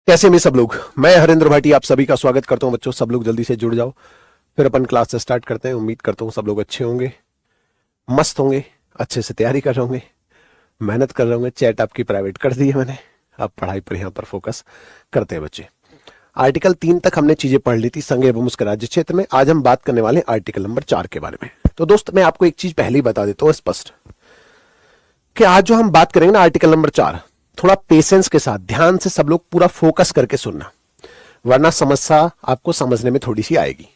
कैसे में सब लोग। मैं हरेंद्र भाटी आप सभी का स्वागत करता हूं। बच्चों सब लोग जल्दी से जुड़ जाओ, फिर अपन क्लास से स्टार्ट करते हैं। उम्मीद करता हूं सब लोग अच्छे होंगे, मस्त होंगे, अच्छे से तैयारी कर रहे होंगे, मेहनत कर रहे होंगे। चैट आपकी प्राइवेट कर दी है मैंने, अब पढ़ाई पर यहाँ पर फोकस करते हैं बच्चे। आर्टिकल 3 तक हमने चीजें पढ़ ली थी संघ एवं उसके राज्य क्षेत्र में। आज हम बात करने वाले हैं आर्टिकल नंबर 4 के बारे में। तो दोस्त मैं आपको एक चीज पहले ही बता देता हूँ स्पष्ट, कि आज जो हम बात करेंगे ना आर्टिकल नंबर 4, थोड़ा पेशेंस के साथ ध्यान से सब लोग पूरा फोकस करके सुनना, वरना समस्या आपको समझने में थोड़ी सी आएगी।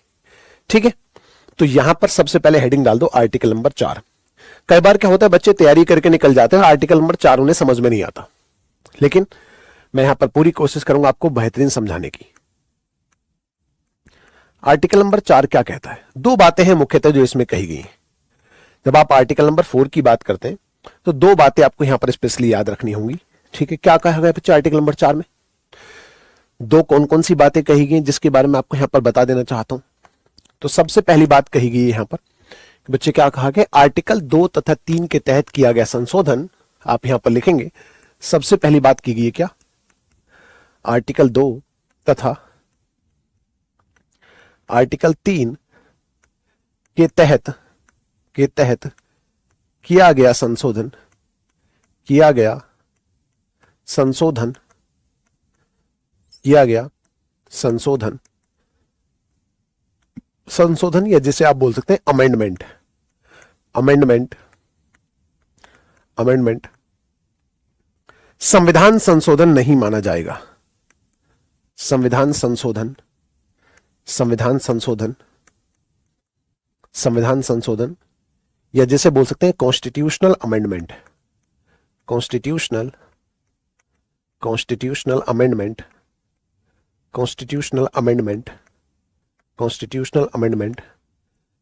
ठीक है, तो यहां पर सबसे पहले हेडिंग डाल दो आर्टिकल नंबर 4। कई बार क्या होता है, बच्चे तैयारी करके निकल जाते हैं, आर्टिकल नंबर 4 उन्हें समझ में नहीं आता, लेकिन मैं यहां पर पूरी कोशिश करूंगा आपको बेहतरीन समझाने की। आर्टिकल नंबर 4 क्या कहता है? दो बातें हैं मुख्यतः जो इसमें कही गई हैं। जब आप आर्टिकल नंबर 4 की बात करते हैं तो दो बातें आपको यहां पर स्पेशली याद रखनी होंगी। ठीक है, क्या कहा गया बच्चे आर्टिकल नंबर 4 में? दो कौन कौन सी बातें कही गई जिसके बारे में आपको यहां पर बता देना चाहता हूं। तो सबसे पहली बात कही गई यहां पर बच्चे, क्या कहा गया? आर्टिकल 2 तथा 3 के तहत किया गया संशोधन। आप यहां पर लिखेंगे, सबसे पहली बात की गई है क्या? आर्टिकल 2 तथा आर्टिकल 3 के तहत किया गया संशोधन, किया गया संशोधन या जिसे आप बोल सकते हैं अमेंडमेंट संविधान संशोधन नहीं माना जाएगा। संविधान संशोधन या जिसे बोल सकते हैं कॉन्स्टिट्यूशनल अमेंडमेंट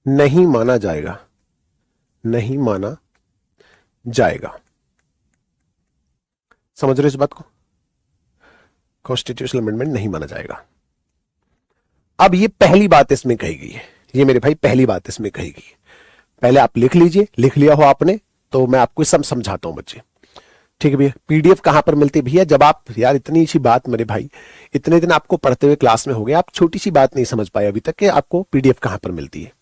नहीं माना जाएगा। समझ रहे हो इस बात को? कॉन्स्टिट्यूशनल अमेंडमेंट नहीं माना जाएगा। अब ये पहली बात इसमें कही गई है, ये मेरे भाई पहली बात इसमें कही गई है। पहले आप लिख लीजिए, लिख लिया हो आपने तो मैं आपको सब समझाता हूं बच्चे। ठीक है भैया, पीडीएफ कहां पर मिलती है भैया? जब आप, यार इतनी सी बात मेरे भाई, इतने दिन आपको पढ़ते हुए क्लास में हो गए, आप छोटी सी बात नहीं समझ पाए अभी तक कि आपको पीडीएफ कहां पर मिलती है।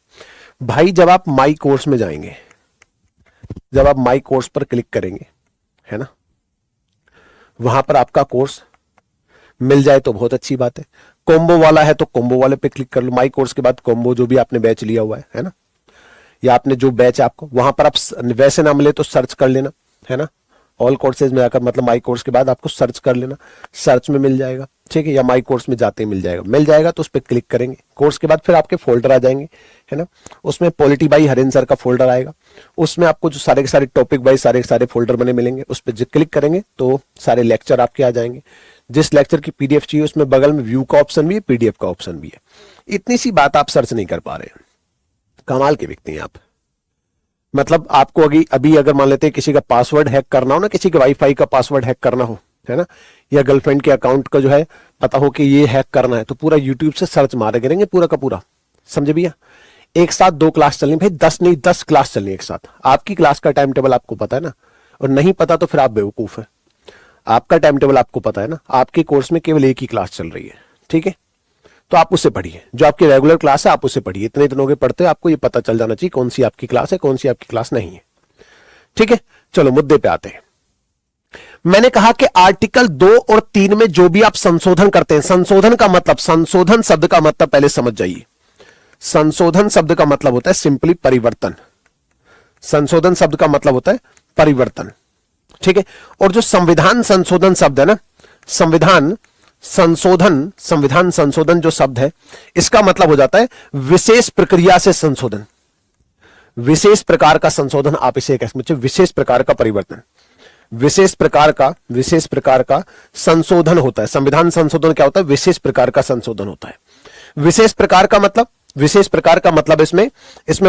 भाई जब आप माई कोर्स में जाएंगे, जब आप माई कोर्स पर क्लिक करेंगे, है ना, वहां पर आपका कोर्स मिल जाए तो बहुत अच्छी बात है। कॉम्बो वाला है तो कॉम्बो वाले पे क्लिक कर लो। माई कोर्स के बाद कॉम्बो जो भी आपने बैच लिया हुआ है ना, या आपने जो बैच है आपको वहां पर आप वैसे ना मिले तो सर्च कर लेना, है ना। ऑल कोर्सेज में जाकर, मतलब माई कोर्स के बाद आपको सर्च कर लेना, सर्च में मिल जाएगा। ठीक है, या माई कोर्स में जाते ही मिल जाएगा तो उस पर क्लिक करेंगे। कोर्स के बाद फिर आपके फोल्डर आ जाएंगे, है ना। उसमें पॉलिटी बाई हरेंद्र सर का फोल्डर आएगा, उसमें आपको जो सारे के सारे टॉपिक बाई सारे के सारे फोल्डर बने मिलेंगे। उस पर क्लिक करेंगे तो सारे लेक्चर आपके आ जाएंगे। जिस लेक्चर की पीडीएफ चाहिए उसमें बगल में व्यू का ऑप्शन भी है, पीडीएफ का ऑप्शन भी है। इतनी सी बात आप सर्च नहीं कर पा रहे, कमाल के व्यक्ति हैं आप। मतलब आपको अभी अगर मान लेते हैं किसी का पासवर्ड हैक करना हो ना, किसी के वाईफाई का पासवर्ड हैक करना हो, है ना, या गर्लफ्रेंड के अकाउंट का जो है पता हो कि ये हैक करना है, तो पूरा यूट्यूब से सर्च मारे करेंगे पूरा का पूरा। समझे भैया? एक साथ 2 क्लास चलनी भाई, 10 नहीं 10 क्लास चलनी एक साथ। आपकी क्लास का टाइम टेबल आपको पता है ना, और नहीं पता तो फिर आप बेवकूफ है। आपका टाइम टेबल आपको पता है ना, आपके कोर्स में केवल एक ही क्लास चल रही है। ठीक है, तो आप उससे पढ़िए, जो आपकी रेगुलर क्लास है आप उससे पढ़िए। इतने दिनों के पढ़ते आपको ये पता चल जाना चाहिए कौन सी आपकी क्लास है, कौन सी आपकी क्लास नहीं है। ठीक है, चलो मुद्दे पे आते हैं। मैंने कहा कि आर्टिकल 2 और 3 में जो भी आप संशोधन करते हैं, संशोधन का मतलब, संशोधन शब्द का मतलब पहले समझ जाइए। संशोधन शब्द का मतलब होता है सिंपली परिवर्तन। संशोधन शब्द का मतलब होता है परिवर्तन। ठीक है, और जो संविधान संशोधन शब्द है ना, संविधान संशोधन जो शब्द है, इसका मतलब हो जाता है विशेष प्रक्रिया से संशोधन, विशेष प्रकार का संशोधन। आप इसे कह सकते हैं विशेष प्रकार का परिवर्तन, विशेष प्रकार का संशोधन होता है। संविधान संशोधन क्या होता है? विशेष प्रकार का संशोधन होता है। विशेष प्रकार का मतलब इसमें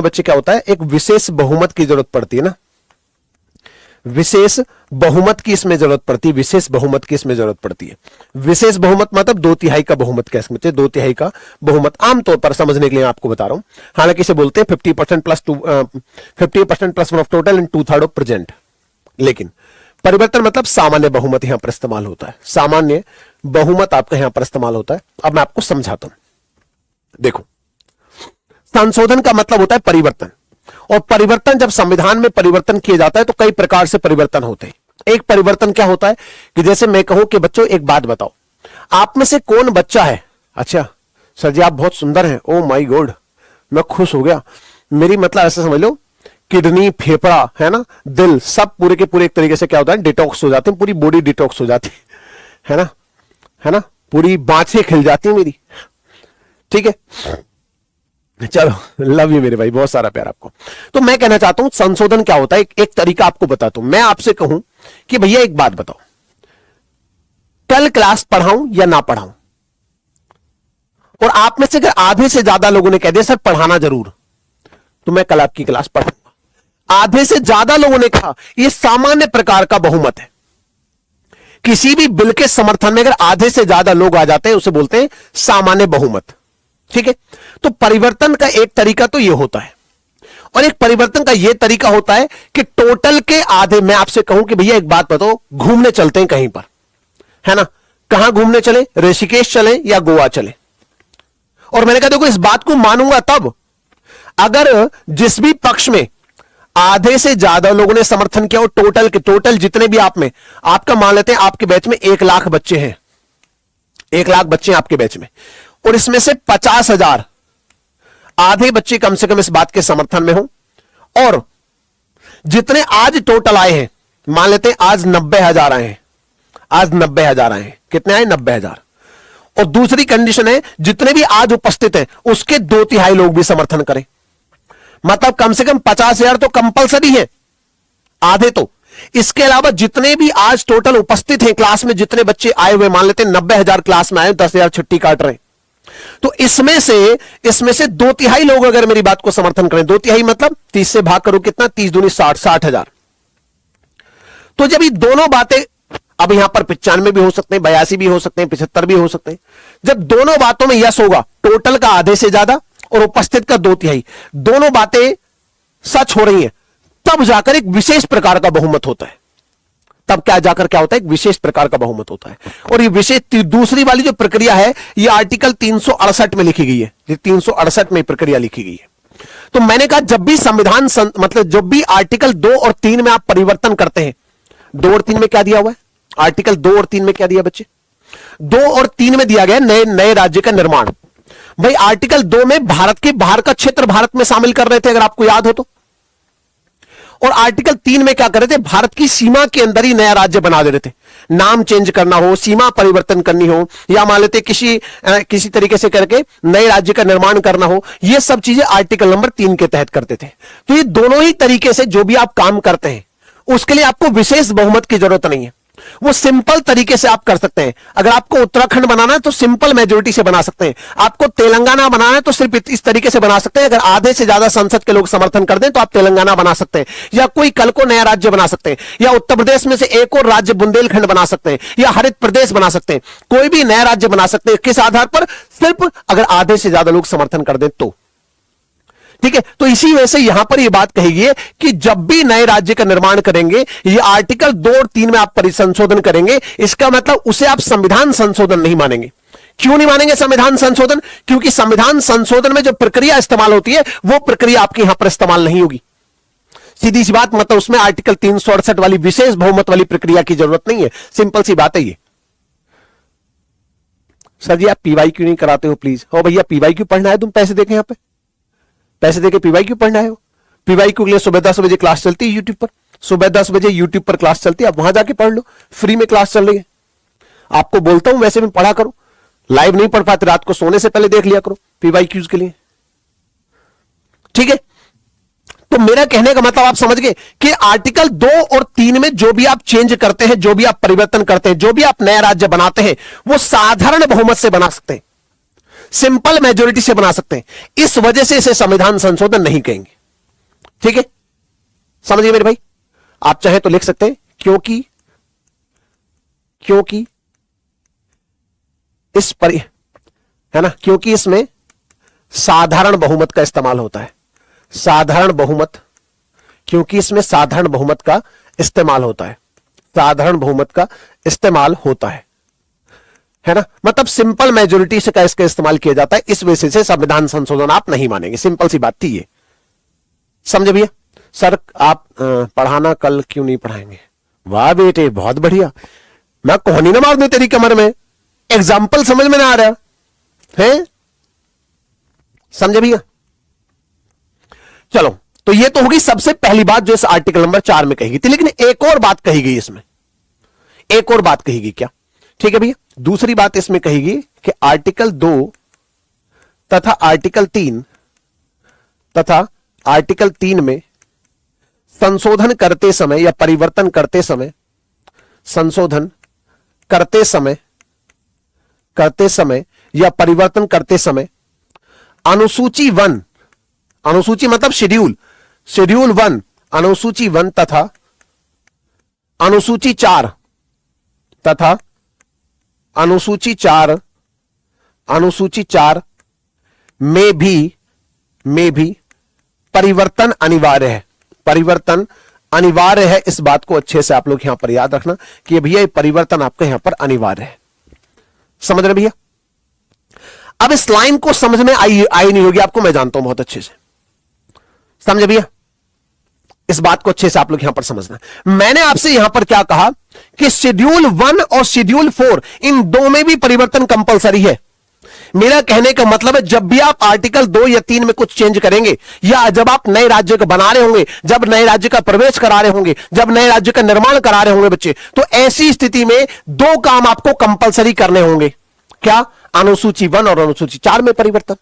बच्चे क्या होता है, एक विशेष बहुमत की जरूरत पड़ती है ना, विशेष बहुमत की इसमें जरूरत पड़ती है। विशेष बहुमत मतलब 2/3 का बहुमत कह सकते हैं, 2/3 का बहुमत। आमतौर पर समझने के लिए आपको बता रहा हूं, हालांकि इसे बोलते हैं 50% plus 1 of total and 2/3 of present. लेकिन परिवर्तन मतलब सामान्य बहुमत यहां पर इस्तेमाल होता है, सामान्य बहुमत आपका यहां पर इस्तेमाल होता है। अब मैं आपको समझाता हूं, देखो संशोधन का मतलब होता है परिवर्तन, और परिवर्तन जब संविधान में परिवर्तन किया जाता है तो कई प्रकार से परिवर्तन होते हैं। एक परिवर्तन क्या होता है कि जैसे मैं कहूं कि बच्चों एक बात बताओ, आप में से कौन बच्चा है, अच्छा सर जी आप बहुत सुंदर हैं, ओ माय गॉड मैं खुश हो गया, मेरी मतलब ऐसे समझ लो किडनी फेफड़ा है ना दिल सब पूरे के पूरे एक तरीके से क्या होता है डिटॉक्स हो जाते हैं, पूरी बॉडी डिटॉक्स हो जाती है ना, है ना, पूरी बाँछें खिल जाती है मेरी, ठीक है। चलो लव यू मेरे भाई, बहुत सारा प्यार आपको। तो मैं कहना चाहता हूं संशोधन क्या होता है, एक तरीका आपको बताता हूं। मैं आपसे कहूं कि भैया एक बात बताओ, कल क्लास पढ़ाऊं या ना पढ़ाऊं, और आप में से अगर आधे से ज्यादा लोगों ने कह दिया सर पढ़ाना जरूर, तो मैं कल आपकी क्लास पढ़ाऊंगा। आधे से ज्यादा लोगों ने कहा, यह सामान्य प्रकार का बहुमत है। किसी भी बिल के समर्थन में अगर आधे से ज्यादा लोग आ जाते हैं उसे बोलते हैं सामान्य बहुमत, ठीक है। तो परिवर्तन का एक तरीका तो यह होता है, और एक परिवर्तन का यह तरीका होता है कि टोटल के आधे, मैं आपसे कहूं कि भैया एक बात बताओ, घूमने चलते हैं कहीं पर, है ना, कहां घूमने चले, ऋषिकेश चले या गोवा चले, और मैंने कहा देखो इस बात को मानूंगा तब अगर जिस भी पक्ष में आधे से ज्यादा लोगों ने समर्थन किया, और टोटल के टोटल जितने भी आप में, आपका मान लेते हैं आपके बैच में 1 लाख बच्चे हैं, 1 लाख बच्चे हैं आपके बैच में, और इसमें से 50,000 आधे बच्चे कम से कम इस बात के समर्थन में हो, और जितने आज टोटल आए हैं, मान लेते हैं आज 90,000 आए हैं, आज 90,000 आए हैं, कितने आए 90,000, और दूसरी कंडीशन है जितने भी आज उपस्थित हैं उसके 2/3 लोग भी समर्थन करें, मतलब कम से कम 50,000 तो कंपलसरी है आधे तो। इसके अलावा जितने भी आज टोटल उपस्थित हैं क्लास में, जितने बच्चे आए हुए, मान लेते हैं 90,000 क्लास में आए, 10,000 छुट्टी काट रहे हैं, तो इसमें से 2/3 लोग अगर मेरी बात को समर्थन करें, 2/3 मतलब 30 से भाग करो कितना, 30 दूनी 60, 60,000। तो जब ये दोनों बातें, अब यहां पर 95 भी हो सकते हैं, 82 भी हो सकते हैं, 75 भी हो सकते हैं, जब दोनों बातों में यस होगा, टोटल का आधे से ज्यादा और उपस्थित का 2/3, दोनों बातें सच हो रही हैं, तब जाकर एक विशेष प्रकार का बहुमत होता है। तब क्या जाकर क्या होता है, एक विशेष प्रकार का बहुमत होता है। और ये विशेष दूसरी वाली जो प्रक्रिया है, ये आर्टिकल 368 में लिखी गई है, ये 368 में प्रक्रिया लिखी गई है। तो मैंने कहा जब भी संविधान मतलब जब भी आर्टिकल 2 और 3 में आप परिवर्तन करते हैं, 2 और 3 में क्या दिया हुआ है, आर्टिकल 2 और 3 में क्या दिया बच्चे, 2 और 3 में दिया गया नए नए राज्य का निर्माण। भाई आर्टिकल 2 में भारत के बाहर का क्षेत्र भारत में शामिल कर रहे थे, अगर आपको याद हो तो, और आर्टिकल 3 में क्या कर रहे थे, भारत की सीमा के अंदर ही नया राज्य बना दे रहे थे। नाम चेंज करना हो, सीमा परिवर्तन करनी हो, या मान लेते किसी तरीके से करके नए राज्य का निर्माण करना हो, यह सब चीजें आर्टिकल नंबर 3 के तहत करते थे। तो ये दोनों ही तरीके से जो भी आप काम करते हैं उसके लिए आपको विशेष बहुमत की जरूरत नहीं है, वो सिंपल तरीके से आप कर सकते हैं। अगर आपको उत्तराखंड बनाना है तो सिंपल मेजोरिटी से बना सकते हैं, आपको तेलंगाना बनाना है तो सिर्फ इस तरीके से बना सकते हैं, अगर आधे से ज्यादा संसद के लोग समर्थन कर दें तो आप तेलंगाना बना सकते हैं, या कोई कल को नया राज्य बना सकते हैं, या उत्तर प्रदेश में से एक और राज्य बुंदेलखंड बना सकते हैं, या हरित प्रदेश बना सकते हैं, कोई भी नया राज्य बना सकते हैं। किस आधार पर, सिर्फ अगर आधे से ज्यादा लोग समर्थन कर दें तो, ठीक है। तो इसी वजह से यहां पर यह बात कही गई है कि जब भी नए राज्य का निर्माण करेंगे, ये आर्टिकल 2 और 3 में आप परिसंशोधन करेंगे, इसका मतलब उसे आप संविधान संशोधन नहीं मानेंगे। क्यों नहीं मानेंगे संविधान संशोधन, क्योंकि संविधान संशोधन में जो प्रक्रिया इस्तेमाल होती है वो प्रक्रिया आपके यहां पर इस्तेमाल नहीं होगी। सीधी सी बात, मतलब उसमें आर्टिकल 368 वाली विशेष बहुमत वाली प्रक्रिया की जरूरत नहीं है, सिंपल सी बात है ये। सर जी आप पीवाई क्यों नहीं कराते हो प्लीज, हो भैया पीवाई क्यों पढ़ना है, तुम पैसे देके यहां पे पैसे देके पीवाई क्यों पढ़ना है हो। पीवाई के लिए सुबह 10 बजे क्लास चलती है यूट्यूब पर, सुबह 10 बजे यूट्यूब पर क्लास चलती है, आप वहां जाके पढ़ लो, फ्री में क्लास चल रही है। आपको बोलता हूं वैसे भी पढ़ा करो, लाइव नहीं पढ़ पाते रात को सोने से पहले देख लिया करो पीवाई क्यूज के लिए, ठीक है। तो मेरा कहने का मतलब आप समझ गए कि आर्टिकल 2 और 3 में जो भी आप चेंज करते हैं, जो भी आप परिवर्तन करते हैं, जो भी आप नया राज्य बनाते हैं, वो साधारण बहुमत से बना सकते हैं, सिंपल मेजोरिटी से बना सकते हैं। इस वजह से इसे संविधान संशोधन नहीं कहेंगे, ठीक है। समझिए मेरे भाई, आप चाहे तो लिख सकते हैं क्योंकि इस पर है ना, क्योंकि इसमें साधारण बहुमत का इस्तेमाल होता है, साधारण बहुमत, क्योंकि इसमें साधारण बहुमत का इस्तेमाल होता है, साधारण बहुमत का इस्तेमाल होता है ना। मतलब सिंपल मेजोरिटी से का इसका इस्तेमाल किया जाता है, इस वजह से संविधान संशोधन आप नहीं मानेंगे। सिंपल सी बात थी ये, समझे भैया। सर आप पढ़ाना कल क्यों नहीं पढ़ाएंगे? वाह बेटे बहुत बढ़िया, मैं कोहनी ना मार दूं तेरी कमर में, एग्जाम्पल समझ में ना आ रहा है, समझे भैया। चलो तो ये तो होगी सबसे पहली बात जो इस आर्टिकल नंबर 4 में कही गई थी। लेकिन एक और बात कही गई इसमें, एक और बात कही गई क्या? ठीक है भैया, दूसरी बात इसमें कही गई कि आर्टिकल 2 तथा आर्टिकल 3 में संशोधन करते समय या परिवर्तन करते समय, संशोधन करते समय या परिवर्तन करते समय अनुसूची 1, अनुसूची मतलब शेड्यूल 1, अनुसूची 1 तथा अनुसूची 4 में भी परिवर्तन अनिवार्य है। परिवर्तन अनिवार्य है, इस बात को अच्छे से आप लोग यहां पर याद रखना कि भैया ये परिवर्तन आपके यहां पर अनिवार्य है। समझ रहे भैया? अब इस लाइन को समझ में आई नहीं होगी आपको, मैं जानता हूं बहुत अच्छे से, समझे भैया। इस बात को अच्छे से आप लोग यहां पर समझना। मैंने आपसे यहां पर क्या कहा कि शेड्यूल 1 और शेड्यूल 4 इन दो में भी परिवर्तन कंपलसरी है। मेरा कहने का मतलब है जब भी आप आर्टिकल 2 या 3 में कुछ चेंज करेंगे, या जब आप नए राज्य को बना रहे होंगे, जब नए राज्य का प्रवेश करा रहे होंगे, जब नए राज्य का निर्माण करा रहे होंगे बच्चे, तो ऐसी स्थिति में दो काम आपको कंपलसरी करने होंगे। क्या? अनुसूची 1 और अनुसूची 4 में परिवर्तन।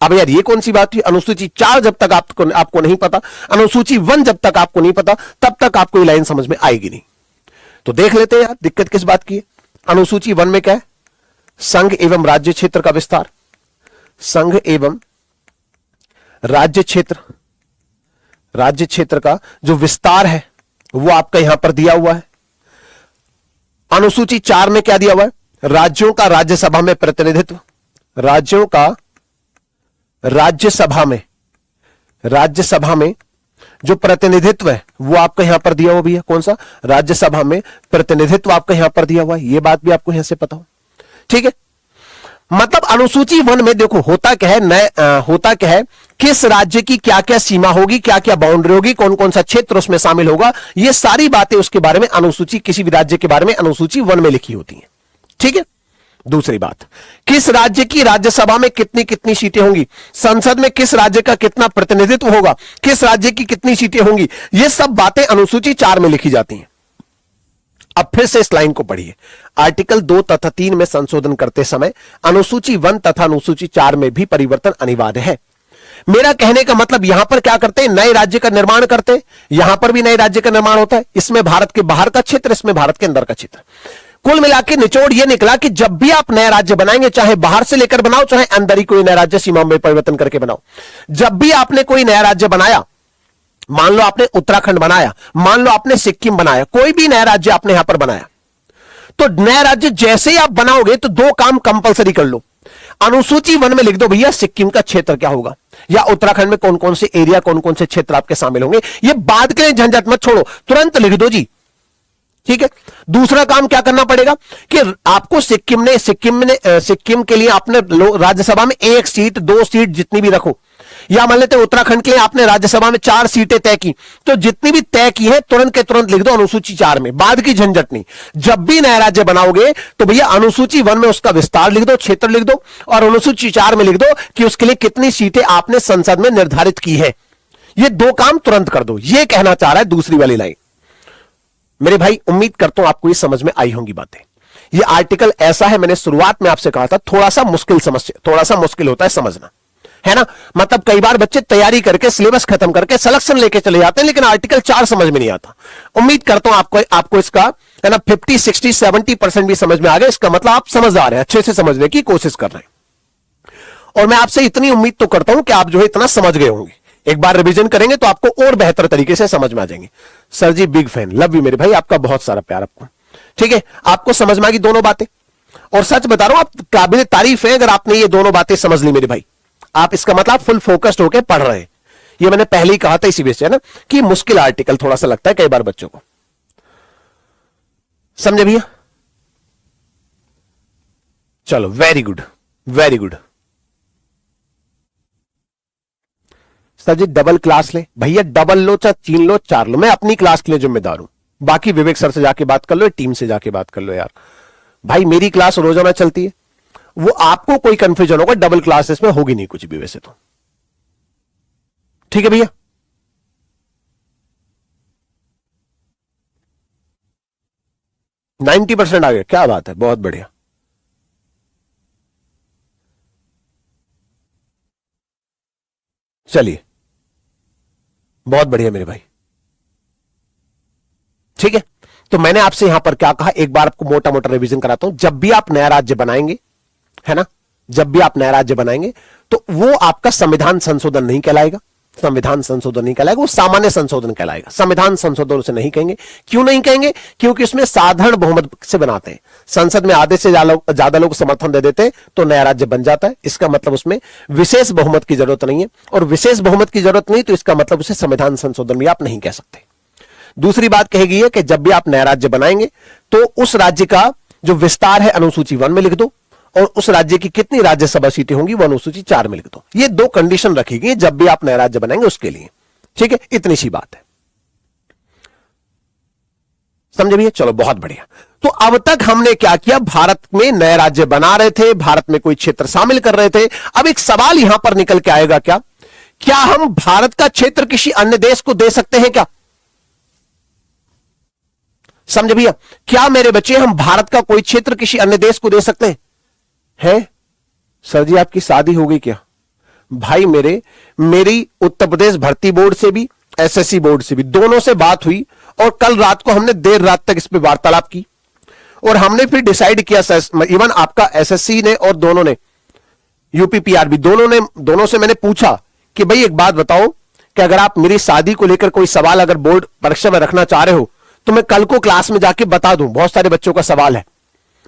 अब यार ये कौन सी बात हुई? अनुसूची 4 जब तक आपको नहीं पता, अनुसूची 1 जब तक आपको नहीं पता, तब तक आपको ये लाइन समझ में आएगी नहीं। तो देख लेते हैं यार दिक्कत किस बात की है। अनुसूची 1 में क्या है? संघ एवं राज्य क्षेत्र का विस्तार। संघ एवं राज्य क्षेत्र का जो विस्तार है वो आपका यहां पर दिया हुआ है। अनुसूची 4 में क्या दिया हुआ है? राज्यों का राज्यसभा में प्रतिनिधित्व। राज्यों का राज्यसभा में जो प्रतिनिधित्व है वो आपका यहां पर दिया हुआ भी है। कौन सा? राज्यसभा में प्रतिनिधित्व आपका यहां पर दिया हुआ है। ये बात भी आपको यहां से पता हो, ठीक है। मतलब अनुसूची 1 में देखो होता क्या है, किस राज्य की क्या क्या सीमा होगी, क्या क्या बाउंड्री होगी, कौन कौन सा क्षेत्र उसमें शामिल होगा, ये सारी बातें उसके बारे में अनुसूची, किसी भी राज्य के बारे में अनुसूची 1 में लिखी होती हैं, ठीक है। दूसरी बात, किस राज्य की राज्यसभा में कितनी कितनी सीटें होंगी, संसद में किस राज्य का कितना प्रतिनिधित्व होगा, किस राज्य की कितनी सीटें होंगी, ये सब बातें अनुसूची 4 में लिखी जाती हैं। अब फिर से इस लाइन को पढ़िए। आर्टिकल 2 तथा 3 में संशोधन करते समय अनुसूची 1 तथा अनुसूची 4 में भी परिवर्तन अनिवार्य है। मेरा कहने का मतलब यहां पर क्या करते हैं? नए राज्य का निर्माण करते हैं। यहां पर भी नए राज्य का निर्माण होता है। इसमें भारत के बाहर का क्षेत्र, इसमें भारत के अंदर का क्षेत्र। कुल मिलाकर निचोड़ यह निकला कि जब भी आप नया राज्य बनाएंगे, चाहे बाहर से लेकर बनाओ, चाहे अंदर ही कोई नया राज्य सीमा में परिवर्तन करके बनाओ, जब भी आपने कोई नया राज्य बनाया, मान लो आपने उत्तराखंड बनाया, मान लो आपने सिक्किम बनाया, कोई भी नया राज्य आपने यहां पर बनाया, तो नया राज्य जैसे ही आप बनाओगे तो दो काम कंपलसरी कर लो। अनुसूची 1 में लिख दो भैया सिक्किम का क्षेत्र क्या होगा, या उत्तराखंड में कौन कौन से एरिया, कौन कौन से क्षेत्र आपके शामिल होंगे। ये बाद के लिए झंझट मत छोड़ो, तुरंत लिख दो जी, ठीक है। दूसरा काम क्या करना पड़ेगा कि आपको सिक्किम के लिए आपने राज्यसभा में 1 सीट 2 सीट जितनी भी रखो, या मान लेते उत्तराखंड के लिए आपने राज्यसभा में 4 सीटें तय की, तो जितनी भी तय की है तुरंत के तुरंत लिख दो अनुसूची 4 में, बाद की झंझट नहीं। जब भी नया राज्य बनाओगे तो भैया अनुसूची 1 में उसका विस्तार लिख दो, क्षेत्र लिख दो, और अनुसूची 4 में लिख दो कि उसके लिए कितनी सीटें आपने संसद में निर्धारित की है। ये दो काम तुरंत कर दो, ये कहना चाह रहा है दूसरी वाली लाइन। मेरे भाई उम्मीद करता हूं आपको ये समझ में आई होंगी बातें। ये आर्टिकल ऐसा है, मैंने शुरुआत में आपसे कहा था थोड़ा सा मुश्किल होता है समझना, है ना। मतलब कई बार बच्चे तैयारी करके सिलेबस खत्म करके सिलेक्शन लेके चले जाते हैं, लेकिन आर्टिकल 4 समझ में नहीं आता। उम्मीद करता हूं आपको इसका है ना 50, 60, 70% भी समझ में आ गया। इसका मतलब आप समझदार हैं, अच्छे से समझने की कोशिश कर रहे हैं। और मैं आपसे इतनी उम्मीद तो करता हूं कि आप जो है इतना समझ गए होंगे। एक बार रिवीजन करेंगे तो आपको और बेहतर तरीके से समझ में आ जाएंगे। Sir ji big fan, love you मेरे भाई, आपका बहुत सारा प्यार आपको, ठीक है। आपको समझ में आ गई दोनों बातें, और सच बता रहा हूं आप काबिल तारीफ है अगर आपने ये दोनों बातें समझ ली मेरे भाई। आप इसका मतलब फुल फोकस्ड होकर पढ़ रहे हैं। ये मैंने पहले ही कहा था इसी वजह से, है ना, कि मुश्किल आर्टिकल थोड़ा सा लगता है कई बार बच्चों को। समझे भैया? चलो, very good, very good. Sir ji double class ले, भैया डबल लो चाहे 3 लो 4 लो, मैं अपनी क्लास के लिए जिम्मेदार हूं। बाकी विवेक सर से जाके बात कर लो, टीम से जाके बात कर लो यार। भाई मेरी क्लास रोजाना चलती है, वो आपको कोई कंफ्यूजन होगा डबल क्लासेस में होगी नहीं कुछ भी वैसे तो। ठीक है भैया? %90 आ गया, क्या बात है, बहुत बढ़िया। चलिए, बहुत बढ़िया मेरे भाई। ठीक है, तो मैंने आपसे यहां पर क्या कहा, एक बार आपको मोटा मोटा रिवीजन कराता हूं। जब भी आप नया राज्य बनाएंगे, है ना, जब भी आप नया राज्य बनाएंगे तो वो आपका संविधान संशोधन नहीं कहलाएगा, संविधान संशोधन नहीं कहलाएगा, वो सामान्य संशोधन कहलाएगा। संविधान संशोधन उसे नहीं कहेंगे। क्यों नहीं कहेंगे? क्योंकि उसमें साधारण बहुमत से बनाते हैं, संसद में आधे से ज्यादा लोग समर्थन दे देते हैं तो नया राज्य बन जाता है। इसका मतलब उसमें विशेष बहुमत की जरूरत नहीं है, और विशेष बहुमत की जरूरत नहीं तो इसका मतलब उसे संविधान संशोधन भी आप नहीं कह सकते। दूसरी बात कहेगी है कि जब भी आप नया राज्य बनाएंगे तो उस राज्य का जो विस्तार है अनुसूची 1 में लिख दो, और उस राज्य की कितनी राज्यसभा सीटें होंगी वो अनुसूची 4 में लिख दो। ये 2 कंडीशन रखी गई जब भी आप नया राज्य बनाएंगे उसके लिए। ठीक है, इतनी सी बात है, समझे भैया? चलो, बहुत बढ़िया। तो अब तक हमने क्या किया, भारत में नए राज्य बना रहे थे, भारत में कोई क्षेत्र शामिल कर रहे थे। अब एक सवाल यहां पर निकल के आएगा, क्या हम भारत का क्षेत्र किसी अन्य देश को दे सकते हैं क्या? समझे भैया? क्या मेरे बच्चे हम भारत का कोई क्षेत्र किसी अन्य देश को दे सकते हैं? है? सर जी आपकी शादी हो गई क्या? भाई मेरी उत्तर प्रदेश भर्ती बोर्ड से भी, एसएससी बोर्ड से भी, दोनों से बात हुई, और कल रात को हमने देर रात तक इस पे वार्तालाप की, और हमने फिर डिसाइड किया, इवन आपका एसएससी ने और दोनों ने, यूपीपीआरबी दोनों से मैंने पूछा कि भाई एक बात बताओ कि अगर आप मेरी शादी को लेकर कोई सवाल अगर बोर्ड परीक्षा में रखना चाह रहे हो तो मैं कल को क्लास में जाके बता दूं, बहुत सारे बच्चों का सवाल है।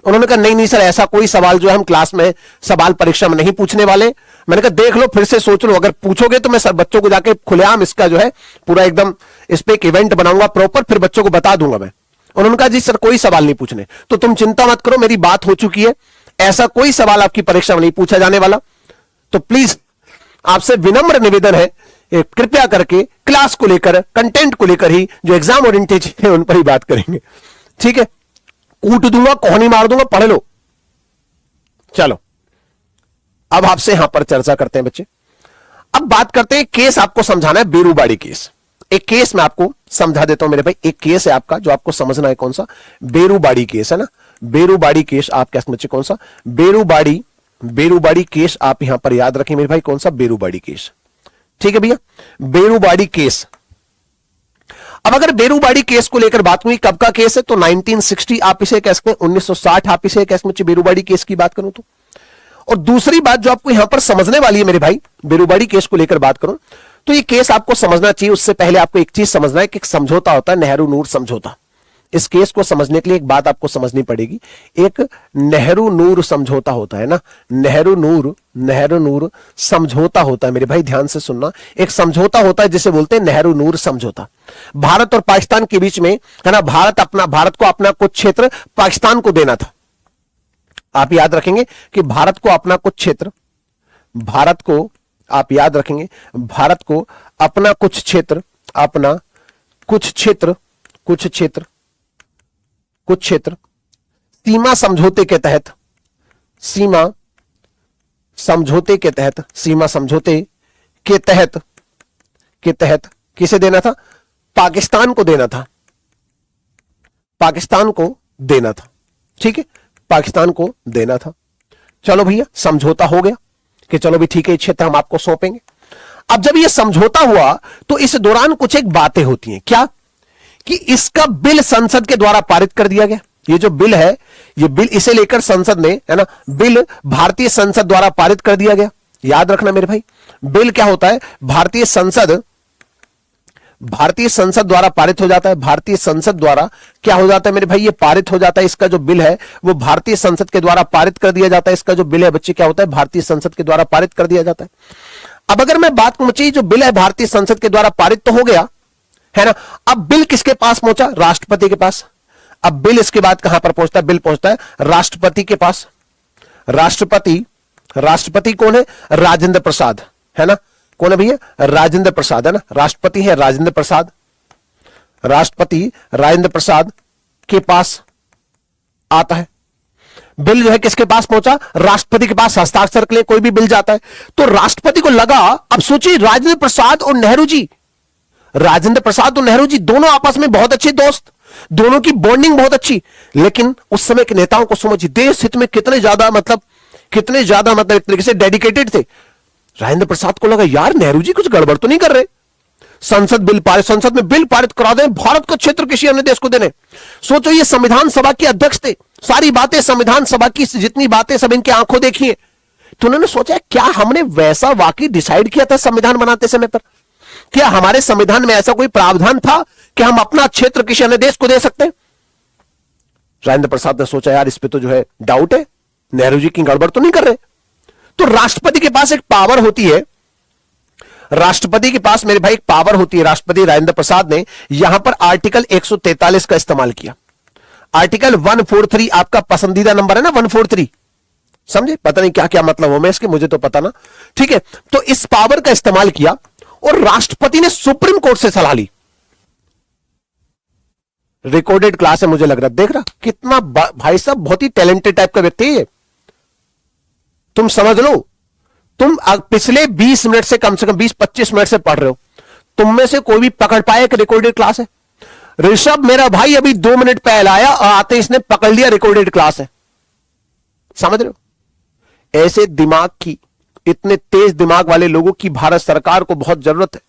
उन्होंने कहा नहीं सर, ऐसा कोई सवाल जो है हम क्लास में सवाल परीक्षा में नहीं पूछने वाले। मैंने कहा देख लो, फिर से सोच लो, अगर पूछोगे तो मैं सर बच्चों को जाके खुलेआम इसका जो है पूरा एकदम इस पे एक इवेंट बनाऊंगा प्रॉपर, फिर बच्चों को बता दूंगा मैं। उन्होंने कहा जी सर कोई सवाल नहीं पूछने, तो तुम चिंता मत करो, मेरी बात हो चुकी है, ऐसा कोई सवाल आपकी परीक्षा में नहीं पूछा जाने वाला। तो प्लीज आपसे विनम्र निवेदन है, कृपया करके क्लास को लेकर, कंटेंट को लेकर ही, जो एग्जाम ओरिएंटेशन है उन पर ही बात करेंगे। ठीक है, कूट दूंगा, कोहनी मार दूंगा, पढ़ लो। चलो, अब आपसे यहां पर चर्चा करते हैं बच्चे। अब बात करते हैं, केस आपको समझाना है, बेरूबाड़ी केस। एक केस मैं आपको समझा देता हूं मेरे भाई, एक केस है आपका जो आपको समझना है, कौन सा? बेरूबाड़ी केस है ना। बेरूबाड़ी केस आप क्या समझे, कौन सा? बेरूबाड़ी केस आप यहां पर याद रखें मेरे भाई, कौन सा? बेरूबाड़ी केस। ठीक है भैया, बेरूबाड़ी केस। अब अगर बेरूबाड़ी केस को लेकर बात हुई, कब का केस है? तो 1960 आप इसे कह सकते हैं, 1960 आप इसे कह सकते हैं, बेरूबाड़ी केस की बात करूं तो। और दूसरी बात जो आपको यहां पर समझने वाली है मेरे भाई, बेरूबाड़ी केस को लेकर बात करूं तो ये केस आपको समझना चाहिए, उससे पहले आपको एक चीज समझना है कि एक समझौता होता है, नेहरू नूर समझौता। इस केस को समझने के लिए एक बात आपको समझनी पड़ेगी, एक नेहरू नूर समझौता होता है ना, नेहरू नूर समझौता होता है मेरे भाई, ध्यान से सुनना। एक समझौता होता है जिसे बोलते हैं नेहरू नूर समझौता। भारत और पाकिस्तान के बीच में, है ना, भारत को अपना कुछ क्षेत्र पाकिस्तान को देना था। आप याद रखेंगे कि भारत को अपना कुछ क्षेत्र, आप याद रखेंगे, भारत को अपना कुछ क्षेत्र, सीमा समझौते के तहत किसे देना था? पाकिस्तान को देना था, ठीक है, पाकिस्तान को देना था। चलो भैया, समझौता हो गया कि चलो भी ठीक है, ये क्षेत्र हम आपको सौंपेंगे। अब जब ये समझौता हुआ तो इस दौरान कुछ एक बातें होती हैं, क्या? कि इसका बिल संसद के द्वारा पारित कर दिया गया। ये जो बिल है, ये बिल इसे लेकर संसद ने, है ना, बिल भारतीय संसद द्वारा पारित कर दिया गया। याद रखना मेरे भाई, बिल क्या होता है? भारतीय संसद द्वारा पारित हो जाता है। भारतीय संसद द्वारा क्या हो जाता है मेरे भाई? ये पारित हो जाता है। इसका जो बिल है वो भारतीय संसद के द्वारा पारित कर दिया जाता है। इसका जो बिल है बच्चे क्या होता है? भारतीय संसद के द्वारा पारित कर दिया जाता है। अब अगर मैं बात करूं, जो बिल है भारतीय संसद के द्वारा पारित तो हो गया, है ना। अब बिल किसके पास पहुंचा? राष्ट्रपति के पास। अब बिल इसके बाद कहां पर पहुंचता है? बिल पहुंचता है राष्ट्रपति के पास। राष्ट्रपति कौन है? राजेंद्र प्रसाद, है ना? कौन है भैया? राजेंद्र प्रसाद, है ना? राष्ट्रपति है राजेंद्र प्रसाद। राष्ट्रपति राजेंद्र प्रसाद के पास आता है बिल। जो है किसके पास पहुंचा? राष्ट्रपति के पास हस्ताक्षर के लिए कोई भी बिल जाता है तो राष्ट्रपति को लगा, अब सोचिए राजेंद्र प्रसाद और नेहरू जी, राजेंद्र प्रसाद और नेहरू जी दोनों आपस में बहुत अच्छे दोस्त, दोनों की बॉन्डिंग बहुत अच्छी। लेकिन उस समय के नेताओं को समझिए देश हित में कितने ज्यादा मतलब एक तरीके से डेडिकेटेड थे। राजेंद्र प्रसाद को लगा यार नेहरू जी कुछ गड़बड़ तो नहीं कर रहे, संसद में बिल पारित करा दें, भारत का क्षेत्र किसी अन्य देश को देने। सोचो ये संविधान सभा के अध्यक्ष थे, सारी बातें संविधान सभा की जितनी बातें सब इनके आंखों देखी है। तो उन्होंने सोचा क्या हमने वैसा वाकई डिसाइड किया था संविधान बनाते समय पर? क्या हमारे संविधान में ऐसा कोई प्रावधान था कि हम अपना क्षेत्र किसी अन्य देश को दे सकते हैं? राजेंद्र प्रसाद ने सोचा यार इस पे तो जो है डाउट है, नेहरू जी की गड़बड़ तो नहीं कर रहे। तो राष्ट्रपति के पास एक पावर होती है, राष्ट्रपति के पास मेरे भाई एक पावर होती है। राष्ट्रपति राजेंद्र प्रसाद ने यहां पर आर्टिकल 143 का इस्तेमाल किया। आर्टिकल 143 आपका पसंदीदा नंबर है ना, 143, समझे? पता नहीं क्या क्या मतलब हो मैं इसके, मुझे तो पता ना, ठीक है। तो इस पावर का इस्तेमाल किया और राष्ट्रपति ने सुप्रीम कोर्ट से सलाह ली। रिकॉर्डेड क्लास है मुझे लग रहा, देख रहा कितना भाई साहब बहुत ही टैलेंटेड टाइप का व्यक्ति है। तुम समझ लो, तुम पिछले 20 मिनट से कम 20-25 मिनट से पढ़ रहे हो, तुम में से कोई भी पकड़ पाया कि रिकॉर्डेड क्लास है? ऋषभ मेरा भाई अभी 2 मिनट पहले आया और आते इसने पकड़ लिया रिकॉर्डेड क्लास है। समझ रहे हो? ऐसे दिमाग की, इतने तेज दिमाग वाले लोगों की भारत सरकार को बहुत जरूरत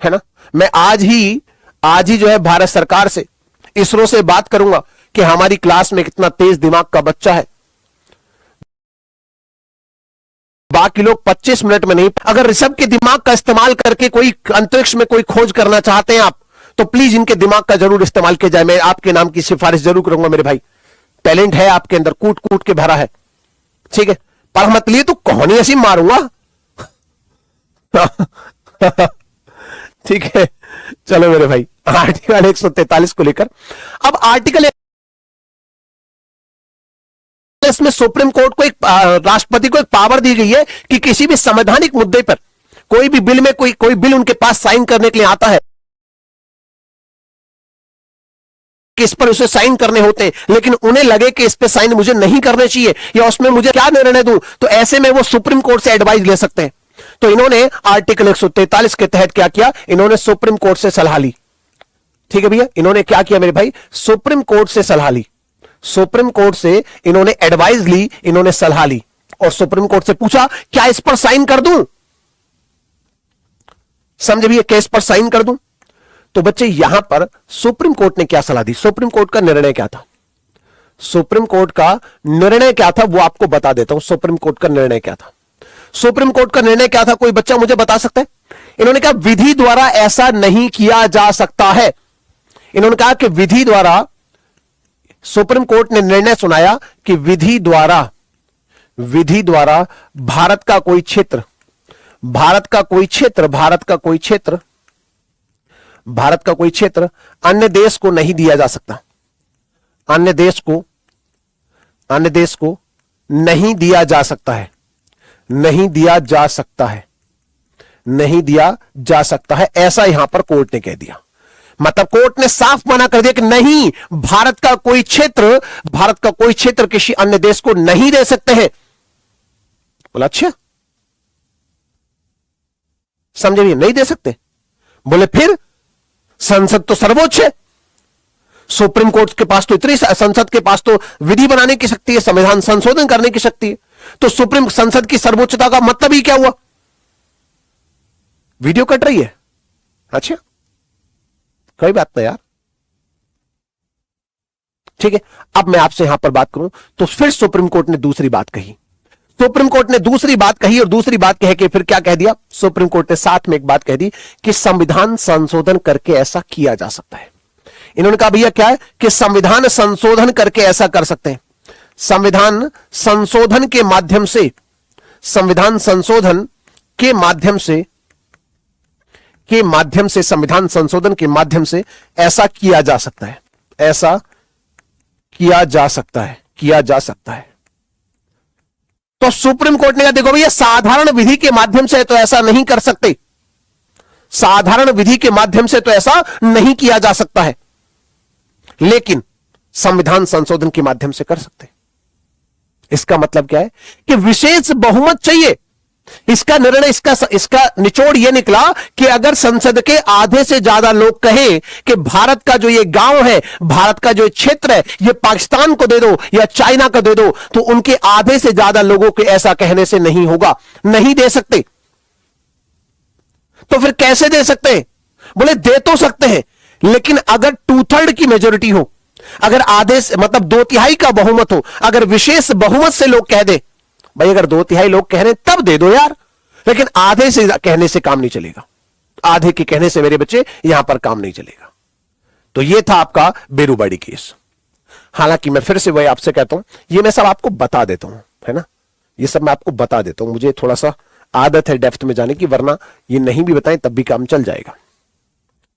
है ना? मैं आज ही जो है भारत सरकार से, इसरो से बात करूंगा कि हमारी क्लास में कितना तेज दिमाग का बच्चा है। बाकी लोग 25 मिनट में नहीं। अगर ऋषभ के दिमाग का इस्तेमाल करके कोई अंतरिक्ष में कोई खोज करना चाहते हैं आप, तो प्लीज इनके दिमाग का जरूर इस्तेमाल किया जाए। मैं आपके नाम की सिफारिश जरूर करूंगा मेरे भाई, टैलेंट है आपके अंदर, कूट कूट के भरा है, ठीक है? पर मत लिए तो कहानी ऐसी मारूंगा ठीक है, चलो मेरे भाई आर्टिकल 143 को लेकर अब आर्टिकल इसमें सुप्रीम कोर्ट को राष्ट्रपति को एक पावर दी गई है कि किसी भी संवैधानिक मुद्दे पर कोई भी बिल में कोई बिल उनके पास साइन करने के लिए आता है कि इस पर उसे साइन करने होते हैं, लेकिन उन्हें लगे कि इस पे साइन मुझे नहीं करने चाहिए या उसमें मुझे क्या निर्णय दूं, तो ऐसे में वो सुप्रीम कोर्ट से एडवाइस ले सकते हैं। तो इन्होंने आर्टिकल 143 के तहत क्या किया? इन्होंने सुप्रीम कोर्ट से सलाह ली। ठीक है भैया, इन्होंने क्या किया मेरे भाई? सुप्रीम कोर्ट से सलाह ली। सुप्रीम कोर्ट से इन्होंने एडवाइस ली, इन्होंने सलाह ली और सुप्रीम कोर्ट से पूछा क्या इस पर साइन कर दूं? समझे भैया, क्या इस पर साइन कर दूं? तो बच्चे यहां पर सुप्रीम कोर्ट ने क्या सलाह दी? सुप्रीम कोर्ट का निर्णय क्या था? सुप्रीम कोर्ट का निर्णय क्या था वो आपको बता देता हूं। सुप्रीम कोर्ट का निर्णय क्या था? सुप्रीम कोर्ट का निर्णय क्या था? कोई बच्चा मुझे बता सकता है? इन्होंने कहा विधि द्वारा ऐसा नहीं किया जा सकता है। इन्होंने कहा कि विधि द्वारा, सुप्रीम कोर्ट ने निर्णय सुनाया कि विधि द्वारा भारत का कोई क्षेत्र अन्य देश को नहीं दिया जा सकता। अन्य देश को नहीं दिया जा सकता है। नहीं दिया जा सकता है ऐसा यहां पर कोर्ट ने कह दिया। मतलब कोर्ट ने साफ मना कर दिया कि नहीं, भारत का कोई क्षेत्र किसी अन्य देश को नहीं दे सकते हैं। बोला अच्छा, समझे भैया, नहीं दे सकते। बोले फिर संसद तो सर्वोच्च है, सुप्रीम कोर्ट के पास तो संसद के पास तो विधि बनाने की शक्ति है, संविधान संशोधन करने की शक्ति है। तो सुप्रीम संसद की सर्वोच्चता का मतलब ही क्या हुआ? वीडियो कट रही है? अच्छा, कोई बात नहीं यार, ठीक है। अब मैं आपसे यहां पर बात करूं तो फिर सुप्रीम कोर्ट ने दूसरी बात कही। और दूसरी बात कह के फिर क्या कह दिया? सुप्रीम कोर्ट ने साथ में एक बात कह दी कि संविधान संशोधन करके ऐसा किया जा सकता है। इन्होंने कहा भैया क्या है कि संविधान संशोधन करके ऐसा कर सकते हैं। संविधान संशोधन के माध्यम से संविधान संशोधन के माध्यम से ऐसा किया जा सकता है। ऐसा किया जा सकता है, किया जा सकता है। तो सुप्रीम कोर्ट ने कहा देखो भैया साधारण विधि के माध्यम से तो ऐसा नहीं कर सकते, साधारण विधि के माध्यम से तो ऐसा नहीं किया जा सकता है, लेकिन संविधान संशोधन के माध्यम से कर सकते हैं। इसका मतलब क्या है कि विशेष बहुमत चाहिए। इसका निर्णय, इसका निचोड़ यह निकला कि अगर संसद के आधे से ज्यादा लोग कहें कि भारत का जो ये गांव है, भारत का जो क्षेत्र है, ये पाकिस्तान को दे दो या चाइना को दे दो, तो उनके आधे से ज्यादा लोगों के ऐसा कहने से नहीं होगा, नहीं दे सकते। तो फिर कैसे दे सकते हैं? बोले दे तो सकते हैं, लेकिन अगर 2/3 की मेजोरिटी हो, अगर आधे से मतलब 2/3 का बहुमत हो, अगर विशेष बहुमत से लोग कह दे भाई अगर 2/3 लोग कह रहे हैं तब दे दो यार, लेकिन आधे से कहने से काम नहीं चलेगा, आधे के कहने से मेरे बच्चे यहां पर काम नहीं चलेगा। तो यह था आपका बेरुबाड़ी केस। हालांकि मैं फिर से वही आपसे कहता हूं, ये मैं सब आपको बता देता हूं, है ना, ये सब मैं आपको बता देता हूं, मुझे थोड़ा सा आदत है डेप्थ में जाने की, वरना ये नहीं भी बताएं तब भी काम चल जाएगा।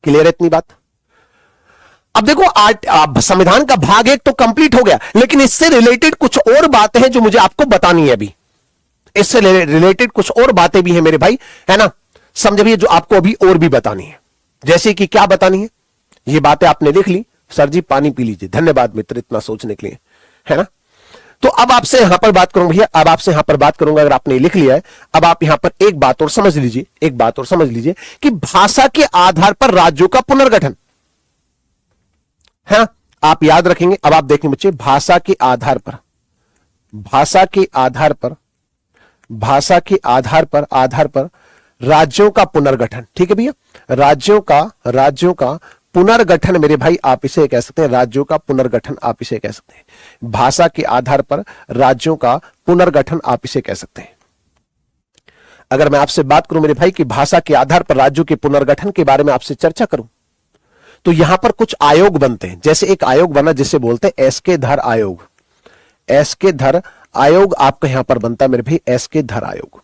क्लियर है इतनी बात? अब देखो संविधान का भाग 1 तो कंप्लीट हो गया, लेकिन इससे रिलेटेड कुछ और बातें हैं जो मुझे आपको बतानी है अभी। इससे रिलेटेड कुछ और बातें भी हैं मेरे भाई, है ना, समझिए, जो आपको अभी और भी बतानी है। जैसे कि क्या बतानी है? ये बातें आपने लिख ली, सर जी पानी पी लीजिए, धन्यवाद मित्र इतना सोचने के लिए, है ना। तो अब आपसे यहां पर बात करूंगा भैया, अब आपसे यहां पर बात करूंगा, अगर आपने लिख लिया है, अब आप यहां पर एक बात और समझ लीजिए, एक बात और समझ लीजिए कि भाषा के आधार पर राज्यों का पुनर्गठन है ना, आप याद रखेंगे। अब आप देखेंगे बच्चे, भाषा के आधार पर, भाषा के आधार पर, भाषा के आधार पर राज्यों का पुनर्गठन, ठीक है भैया, राज्यों का पुनर्गठन मेरे भाई आप इसे कह सकते हैं, राज्यों का पुनर्गठन आप इसे कह सकते हैं। भाषा के आधार पर राज्यों का पुनर्गठन आप इसे कह सकते हैं। अगर मैं आपसे बात करूं मेरे भाई कि भाषा के आधार पर राज्यों के पुनर्गठन के बारे में आपसे चर्चा करूं, तो यहां पर कुछ आयोग बनते हैं। जैसे एक आयोग बना जिसे बोलते हैं एसके धर आयोग, एसके धर आयोग आपका यहां पर बनता है मेरे भाई, एसके धर आयोग।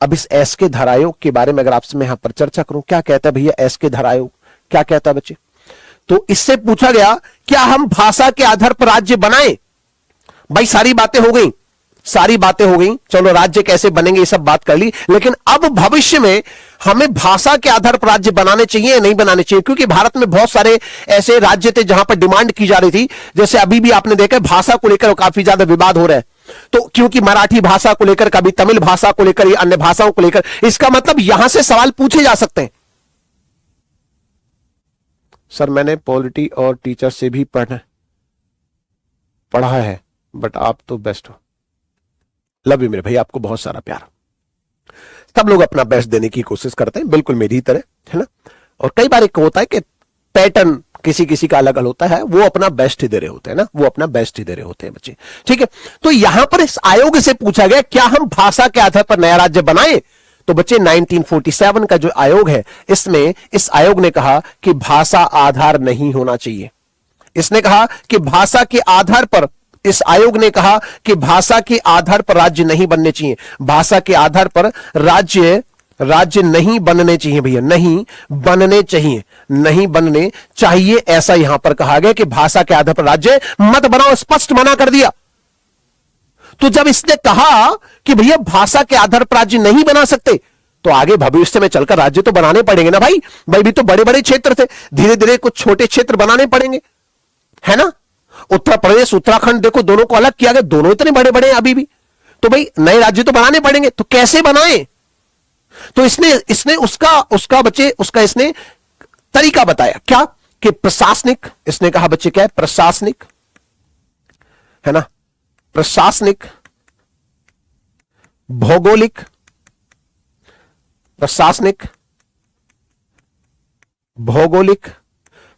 अब इस एसके धर आयोग के बारे में अगर आपसे मैं यहां पर चर्चा करूं, क्या कहता है भैया एसके धर आयोग, क्या कहता है बच्चे? तो इससे पूछा गया क्या हम भाषा के आधार पर राज्य बनाएं? भाई सारी बातें हो गई, सारी बातें हो गई, चलो राज्य कैसे बनेंगे ये सब बात कर ली, लेकिन अब भविष्य में हमें भाषा के आधार पर राज्य बनाने चाहिए या नहीं बनाने चाहिए? क्योंकि भारत में बहुत सारे ऐसे राज्य थे जहां पर डिमांड की जा रही थी, जैसे अभी भी आपने देखा भाषा को लेकर काफी ज्यादा विवाद हो रहा है। तो क्योंकि मराठी भाषा को लेकर, कभी तमिल भाषा को लेकर या अन्य भाषाओं को लेकर, इसका मतलब यहां से सवाल पूछे जा सकते हैं। सर मैंने पॉलिटी और टीचर से भी पढ़ा है, बट आप तो बेस्ट हो। लव यू मेरे भाई, आपको बहुत सारा प्यार। सब लोग अपना बेस्ट देने की कोशिश करते हैं, बिल्कुल मेरी तरह, है ना। और कई बार एक होता है कि पैटर्न किसी किसी का अलग अलग होता है, वो अपना बेस्ट ही दे रहे होते हैं ना, वो अपना बेस्ट ही दे रहे होते हैं बच्चे, ठीक है। तो यहां पर इस आयोग से पूछा गया क्या हम भाषा के आधार पर नया राज्य बनाएं? तो बच्चे 1947 का जो आयोग है, इसमें इस आयोग ने कहा कि भाषा आधार नहीं होना चाहिए। इसने कहा कि भाषा के आधार पर, इस आयोग ने कहा कि भाषा के आधार पर राज्य नहीं बनने चाहिए, भाषा के आधार पर राज्य नहीं बनने चाहिए भैया, नहीं बनने चाहिए, नहीं बनने चाहिए, ऐसा यहां पर कहा गया कि भाषा के आधार पर राज्य मत बनाओ, स्पष्ट मना कर दिया। तो जब इसने कहा कि भैया भाषा के आधार पर राज्य नहीं बना सकते, तो आगे भविष्य में चलकर राज्य तो बनाने पड़ेंगे ना भाई। भी तो बड़े बड़े क्षेत्र थे, धीरे धीरे कुछ छोटे क्षेत्र बनाने पड़ेंगे, है ना। उत्तर प्रदेश उत्तराखंड देखो, दोनों को अलग किया गया, दोनों इतने बड़े बड़े हैं अभी भी, तो भाई नए राज्य तो बनाने पड़ेंगे, तो कैसे बनाए? तो इसने उसका बच्चे उसका इसने तरीका बताया, क्या कि प्रशासनिक, इसने कहा बच्चे क्या है, प्रशासनिक, है ना, प्रशासनिक, भौगोलिक, प्रशासनिक, भौगोलिक,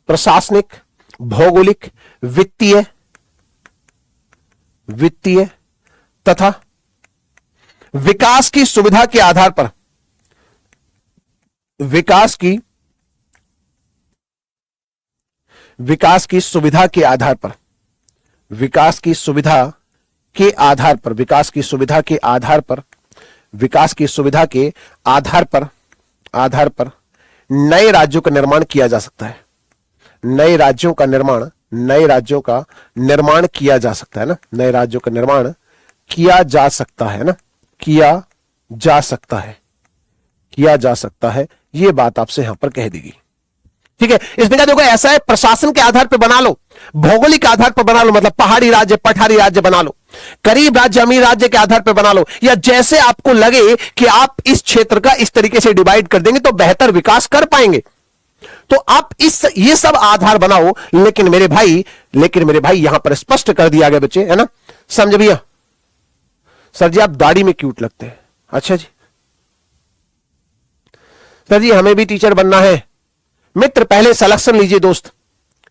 प्रशासनिक, भौगोलिक, वित्तीय तथा विकास की सुविधा के आधार पर, विकास की सुविधा के आधार पर, विकास की सुविधा के आधार पर, विकास की सुविधा के आधार पर, विकास की सुविधा के आधार पर नए राज्यों का निर्माण किया जा सकता है, नए राज्यों का निर्माण नए राज्यों का निर्माण किया जा सकता है ना, नए राज्यों का निर्माण किया जा सकता है ना, किया जा सकता है, किया जा सकता है, यह बात आपसे यहां पर कह दी गई। ठीक है, इसमें क्या देखो ऐसा है, प्रशासन के आधार पर बना लो, भौगोलिक आधार पर बना लो, मतलब पहाड़ी राज्य पठारी राज्य बना लो, गरीब राज्य अमीर राज्य के आधार पर बना लो, या जैसे आपको लगे कि आप इस क्षेत्र का इस तरीके से डिवाइड कर देंगे तो बेहतर विकास कर पाएंगे, तो आप ये सब आधार बनाओ। लेकिन मेरे भाई यहां पर स्पष्ट कर दिया गया बच्चे, है ना, समझ भैया। सर जी आप दाढ़ी में क्यूट लगते हैं। अच्छा जी सर जी हमें भी टीचर बनना है। मित्र पहले सिलेक्शन लीजिए दोस्त,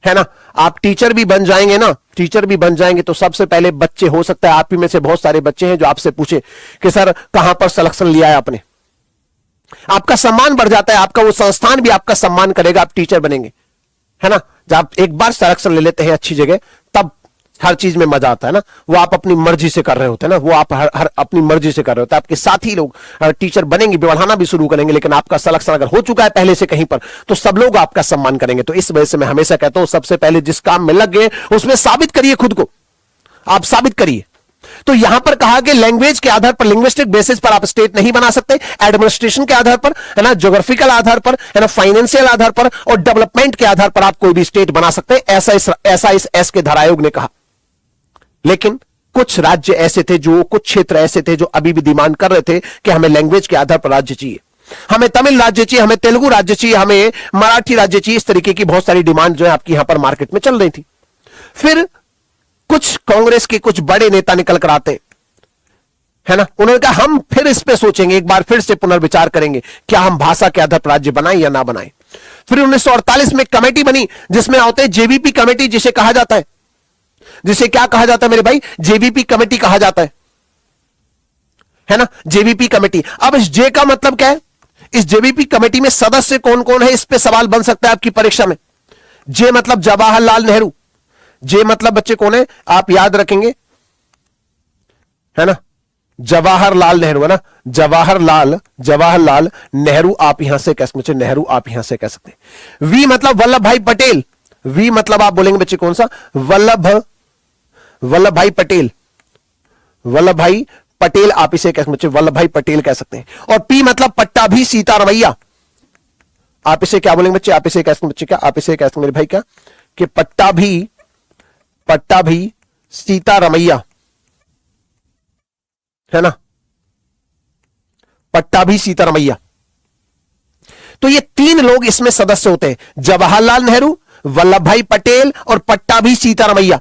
है ना, आप टीचर भी बन जाएंगे ना, टीचर भी बन जाएंगे तो सबसे पहले बच्चे, हो सकता है आप ही में से बहुत सारे बच्चे हैं जो आपसे पूछे कि सर कहां पर सिलेक्शन लिया है आपने। आपका सम्मान बढ़ जाता है, आपका वो संस्थान भी आपका सम्मान करेगा, आप टीचर बनेंगे, है ना। जब आप एक बार सिलेक्शन ले लेते हैं अच्छी जगह, तब हर चीज में मजा आता है ना। वो आप अपनी मर्जी से कर रहे होते हैं ना, वो आप हर अपनी मर्जी से कर रहे होते हैं। आपके साथी लोग टीचर बनेंगे, बढ़ाना भी शुरू करेंगे, लेकिन आपका सिलेक्शन अगर हो चुका है पहले से कहीं पर, तो सब लोग आपका सम्मान करेंगे। तो इस वजह से मैं हमेशा कहता हूं सबसे पहले जिस काम में लग गए उसमें साबित करिए खुद को, आप साबित करिए। तो यहां पर कहा कि लैंग्वेज के आधार पर, लिंग्विस्टिक बेसिस पर आप स्टेट नहीं बना सकते, एडमिनिस्ट्रेशन के आधार पर, है ना, ज्योग्राफिकल आधार पर, है ना, फाइनेंशियल आधार पर और डेवलपमेंट के आधार पर आप कोई भी स्टेट बना सकते हैं, ऐसा इस एस के धारा आयोग ने कहा। लेकिन कुछ राज्य ऐसे थे, जो कुछ क्षेत्र ऐसे थे जो अभी भी डिमांड कर रहे थे कि हमें लैंग्वेज के आधार पर राज्य चाहिए, हमें तमिल राज्य चाहिए, हमें तेलुगु राज्य चाहिए, हमें मराठी राज्य चाहिए। इस तरीके की बहुत सारी डिमांड जो है आपकी यहां पर मार्केट में चल रही थी। फिर कुछ कांग्रेस के कुछ बड़े नेता निकल कर आते, है ना, उन्होंने कहा हम फिर इस पे सोचेंगे, एक बार फिर से पुनर्विचार करेंगे, क्या हम भाषा के आधार पर राज्य बनाएं या ना बनाएं। फिर 1948 में कमेटी बनी जिसमें आते हैं जेबीपी कमेटी, जिसे कहा जाता है, जिसे क्या कहा जाता है मेरे भाई, जेबीपी कमेटी कहा जाता है ना, जेबीपी कमेटी। अब इस जे का मतलब क्या है, इस जेबीपी कमेटी में सदस्य कौन कौन है, इस पे सवाल बन सकता है आपकी परीक्षा में। जे मतलब जवाहरलाल नेहरू, जे मतलब बच्चे कौन है आप याद रखेंगे, है ना, जवाहरलाल नेहरू, है ना, जवाहरलाल नेहरू आप यहां से कह सकते, नेहरू आप यहां से कह सकते हैं। वी मतलब वल्लभ भाई पटेल, वी मतलब आप बोलेंगे बच्चे कौन सा, वल्लभ भाई पटेल, वल्लभ भाई पटेल आप इसे कह सकते, वल्लभ भाई पटेल कह सकते हैं। और पी मतलब पट्टाभी सीतारमैया, आप इसे क्या बोलेंगे बच्चे, आप इसे कह सकते बच्चे, क्या आप इसे कह सकते मेरे भाई, क्या कि पट्टाभी सीतारमैया, है ना, पट्टाभी सीतारमैया। तो ये तीन लोग इसमें सदस्य होते हैं, जवाहरलाल नेहरू, वल्लभ भाई पटेल और पट्टाभी सीतारमैया।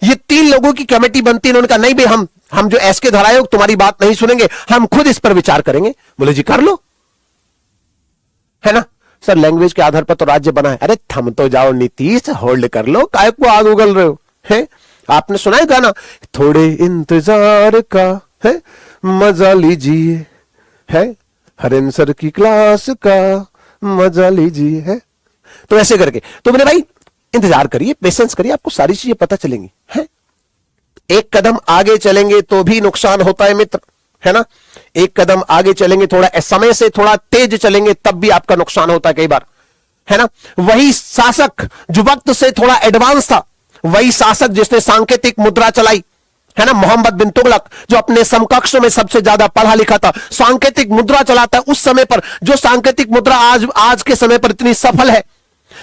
ये तीन लोगों की कमेटी बनती है। उन्होंने कहा नहीं भाई हम जो एस के धारा आयोग तुम्हारी बात नहीं सुनेंगे, हम खुद इस पर विचार करेंगे। बोले जी कर लो, है ना। सर लैंग्वेज के आधार पर तो राज्य बना है। अरे थम तो जाओ नीतीश, होल्ड कर लो, काय को आग उगल रहे हो, है। आपने सुना है गाना, थोड़े इंतजार का है मजा लीजिए, है हरेन सर की क्लास का मजा लीजिए, है। तो ऐसे करके, तो मेरे भाई इंतजार करिए, पेशेंस करिए, आपको सारी चीजें पता चलेंगी, है। एक कदम आगे चलेंगे तो भी नुकसान होता है मित्र, है ना। एक कदम आगे चलेंगे, थोड़ा समय से थोड़ा तेज चलेंगे तब भी आपका नुकसान होता है कई बार, है ना। वही शासक जो वक्त से थोड़ा एडवांस था, वही शासक जिसने सांकेतिक मुद्रा चलाई, है ना, मोहम्मद बिन तुगलक, जो अपने समकक्ष में सबसे ज्यादा पढ़ा लिखा था, सांकेतिक मुद्रा चलाता है उस समय पर। जो सांकेतिक मुद्रा आज के समय पर इतनी सफल है,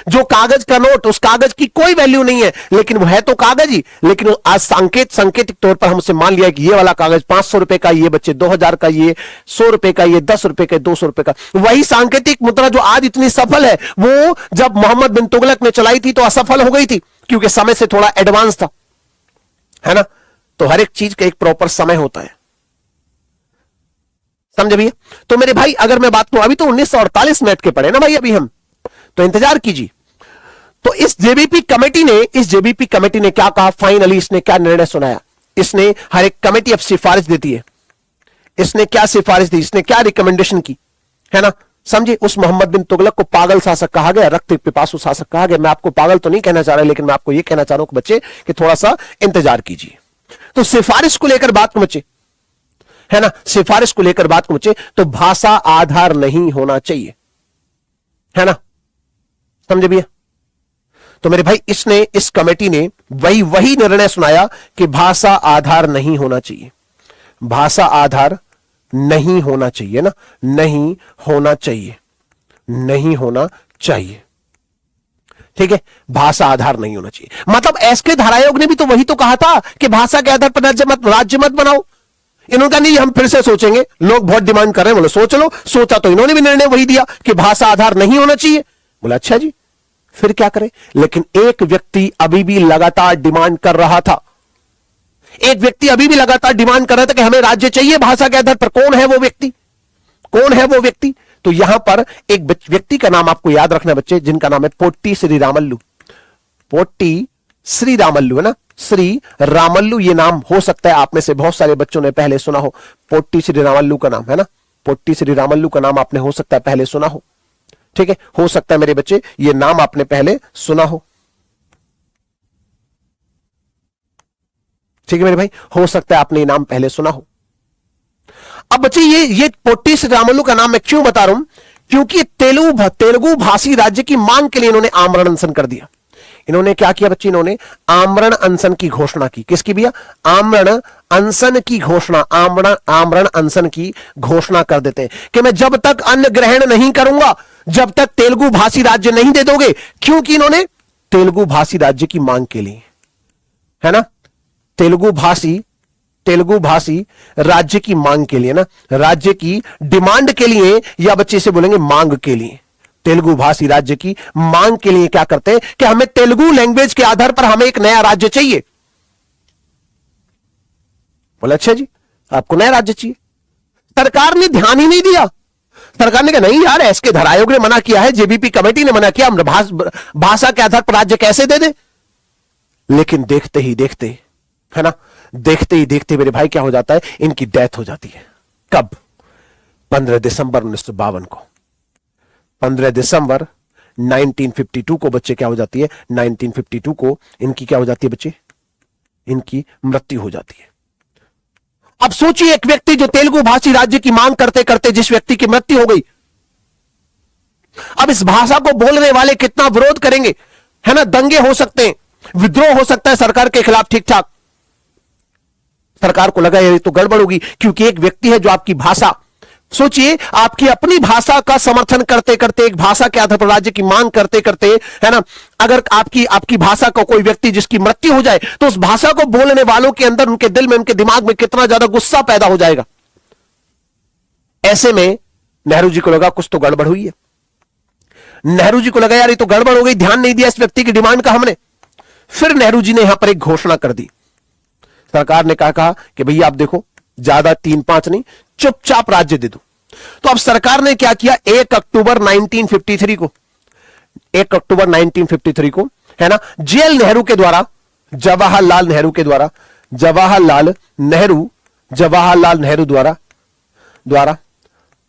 जो कागज का नोट, उस कागज की कोई वैल्यू नहीं है, लेकिन वो है तो कागज ही, लेकिन वो आज सांकेतिक तौर पर हमसे मान लिया कि ये वाला कागज 500 रुपए का, ये बच्चे 2000 का, ये 100 रुपए का, ये 10 रुपए का, 200 रुपए का। वही सांकेतिक मुद्रा जो आज इतनी सफल है, वो जब मोहम्मद बिन तुगलक ने चलाई थी तो असफल हो गई थी, क्योंकि समय से थोड़ा एडवांस था, है ना। तो हर एक चीज का एक प्रॉपर समय होता है, समझे भैया। तो मेरे भाई अगर मैं बात करूं, अभी तो 1948 में अटके पड़े ना भाई, अभी हम तो इंतजार कीजिए। तो इस जेबीपी कमेटी ने क्या कहा, फाइनली इसने क्या निर्णय सुनाया। इसने हर एक कमेटी अब सिफारिश देती है, इसने क्या सिफारिश दी, इसने क्या रिकमेंडेशन की, है ना। समझे, उस मोहम्मद बिन तुगलक को पागल शासक कहा गया, रक्त पिपासु शासक कहा गया। मैं आपको पागल तो नहीं कहना चाह रहा, लेकिन मैं आपको यह कहना चाह रहा हूं कि बच्चे कि थोड़ा सा इंतजार कीजिए। तो सिफारिश को लेकर बात को बच्चे, है ना, सिफारिश को लेकर बात को बच्चे, तो भाषा आधार नहीं होना चाहिए, है ना, समझे भैया। तो मेरे भाई इसने, इस कमेटी ने वही निर्णय सुनाया कि भाषा आधार नहीं होना चाहिए, भाषा आधार नहीं होना चाहिए ना, नहीं होना चाहिए, नहीं होना चाहिए। ठीक है, भाषा आधार नहीं होना चाहिए। मतलब एसके धारायोग ने भी तो वही तो कहा था कि भाषा के आधार पर राज्य मत बनाओ। इन्होंने कहा नहीं, हम फिर से सोचेंगे, लोग बहुत डिमांड कर रहे हैं। बोले सोच लो। सोचा तो इन्होंने भी निर्णय वही दिया कि भाषा आधार नहीं होना चाहिए। बोला अच्छा जी, फिर क्या करें? लेकिन एक व्यक्ति अभी भी लगातार डिमांड कर रहा था, एक व्यक्ति अभी भी लगातार डिमांड कर रहा था कि हमें राज्य चाहिए भाषा के आधार पर। कौन है वो व्यक्ति? कौन है वो व्यक्ति? तो यहां पर एक व्यक्ति का नाम आपको याद रखना बच्चे, जिनका नाम है पोट्टी श्री रामल्लू। पोट्टी श्री रामल्लू है ना, श्री रामल्लू ये नाम हो सकता है आप में से बहुत सारे बच्चों ने पहले सुना हो। पोट्टी श्री रामल्लू का नाम है ना, पोट्टी श्री रामल्लू का नाम आपने हो सकता है पहले सुना हो। ठीक है, हो सकता है मेरे बच्चे ये नाम आपने पहले सुना हो। ठीक है मेरे भाई, हो सकता है आपने ये नाम पहले सुना हो। अब बच्चे ये पोट्टी श्री रामल्लू का नाम मैं क्यों बता रहा हूं? क्योंकि तेलुगु भाषी राज्य की मांग के लिए इन्होंने आमरण अनशन कर दिया। इन्होंने क्या किया बच्चे? इन्होंने आमरण अनशन की घोषणा की। किसकी भैया? आमरण अनशन की घोषणा। आमरण अनशन की घोषणा कर देते हैं कि मैं जब तक अन्न ग्रहण नहीं करूंगा, जब तक तेलुगु भाषी राज्य नहीं दे दोगे। क्योंकि इन्होंने तेलुगु भाषी राज्य की मांग के लिए, है ना, तेलुगु भाषी राज्य की मांग के लिए ना, राज्य की डिमांड के लिए, या बच्चे से बोलेंगे मांग के लिए। तेलुगु भाषी राज्य की मांग के लिए क्या करते हैं कि हमें तेलुगु लैंग्वेज के आधार पर हमें एक नया राज्य चाहिए। बोला अच्छा जी, आपको नया राज्य चाहिए। सरकार ने ध्यान ही नहीं दिया। सरकार ने कहा नहीं यार, एसके धारायोग ने मना किया है, जेबीपी कमेटी ने मना किया, हम भाषा के आधार पर राज्य कैसे दे दे। लेकिन देखते ही देखते, है ना, देखते ही देखते मेरे भाई क्या हो जाता है, इनकी डेथ हो जाती है। कब? 15 दिसंबर 1952 को। 15 दिसंबर 1952 को बच्चे क्या हो जाती है? 1952 को इनकी क्या हो जाती है बच्चे? इनकी मृत्यु हो जाती है। अब सोचिए, एक व्यक्ति जो तेलुगु भाषी राज्य की मांग करते करते जिस व्यक्ति की मृत्यु हो गई, अब इस भाषा को बोलने वाले कितना विरोध करेंगे, है ना, दंगे हो सकते हैं, विद्रोह हो सकता है सरकार के खिलाफ। ठीक ठाक सरकार को लगा ये तो गड़बड़ होगी, क्योंकि एक व्यक्ति है जो आपकी भाषा, सोचिए आपकी अपनी भाषा का समर्थन करते करते, एक भाषा के आधार पर राज्य की मांग करते करते, है ना, अगर आपकी भाषा का कोई व्यक्ति जिसकी मृत्यु हो जाए, तो उस भाषा को बोलने वालों के अंदर, उनके दिल में, उनके दिमाग में कितना ज्यादा गुस्सा पैदा हो जाएगा। ऐसे में नेहरू जी को लगा कुछ तो गड़बड़ हुई है। नेहरू जी को लगा यार ये तो गड़बड़ हो गई, ध्यान नहीं दिया इस व्यक्ति की डिमांड का हमने। फिर नेहरू जी ने यहां पर एक घोषणा कर दी। सरकार ने कहा कि भैया आप देखो, ज्यादा 3-5 नहीं, चुपचाप राज्य दे दो। तो अब सरकार ने क्या किया? 1 अक्टूबर 1953 को, 1 अक्टूबर 1953 को, है ना, जेएल नेहरू के द्वारा, जवाहरलाल नेहरू के द्वारा, जवाहरलाल नेहरू द्वारा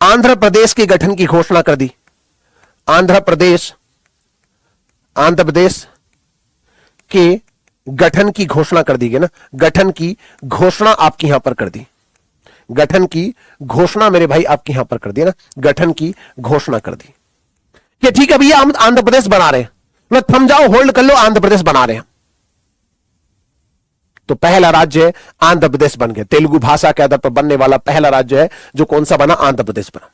आंध्र प्रदेश के गठन की घोषणा कर दी। आंध्र प्रदेश के गठन की घोषणा कर दी गई ना, गठन की घोषणा आपकी यहां पर कर दी। गठन की घोषणा मेरे भाई आपके यहां पर कर दी ना, गठन की घोषणा कर दी कि ठीक है भैया हम आंध्र प्रदेश बना रहे हैं, मतलब थम जाओ, होल्ड कर लो, आंध्र प्रदेश बना रहे हैं। तो पहला राज्य आंध्र प्रदेश बन गया। तेलुगु भाषा के आधार पर बनने वाला पहला राज्य है जो कौन सा बना? आंध्र प्रदेश बना।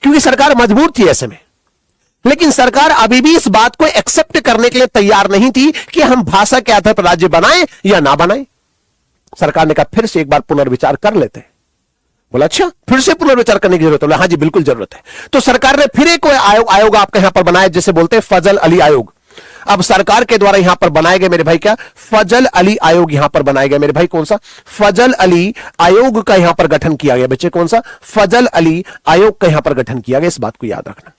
क्योंकि सरकार मजबूर थी ऐसे में, लेकिन सरकार अभी भी इस बात को एक्सेप्ट करने के लिए तैयार नहीं थी कि हम भाषा के आधार पर राज्य बनाएं या ना बनाएं। सरकार ने कहा फिर से एक बार पुनर्विचार कर लेते हैं। बोला अच्छा, फिर से पुनर्विचार करने की जरूरत है? हाँ जी बिल्कुल जरूरत है। तो सरकार ने फिर एक आयोग आपके यहां पर बनाया, जिसे बोलते हैं फजल अली आयोग। अब सरकार के द्वारा यहां पर बनाए गए मेरे भाई क्या? फजल अली आयोग यहां पर बनाया गया मेरे भाई। कौन सा? फजल अली आयोग का यहां पर गठन किया गया बच्चे। कौन सा? फजल अली आयोग का यहां पर गठन किया गया। इस बात को याद रखना।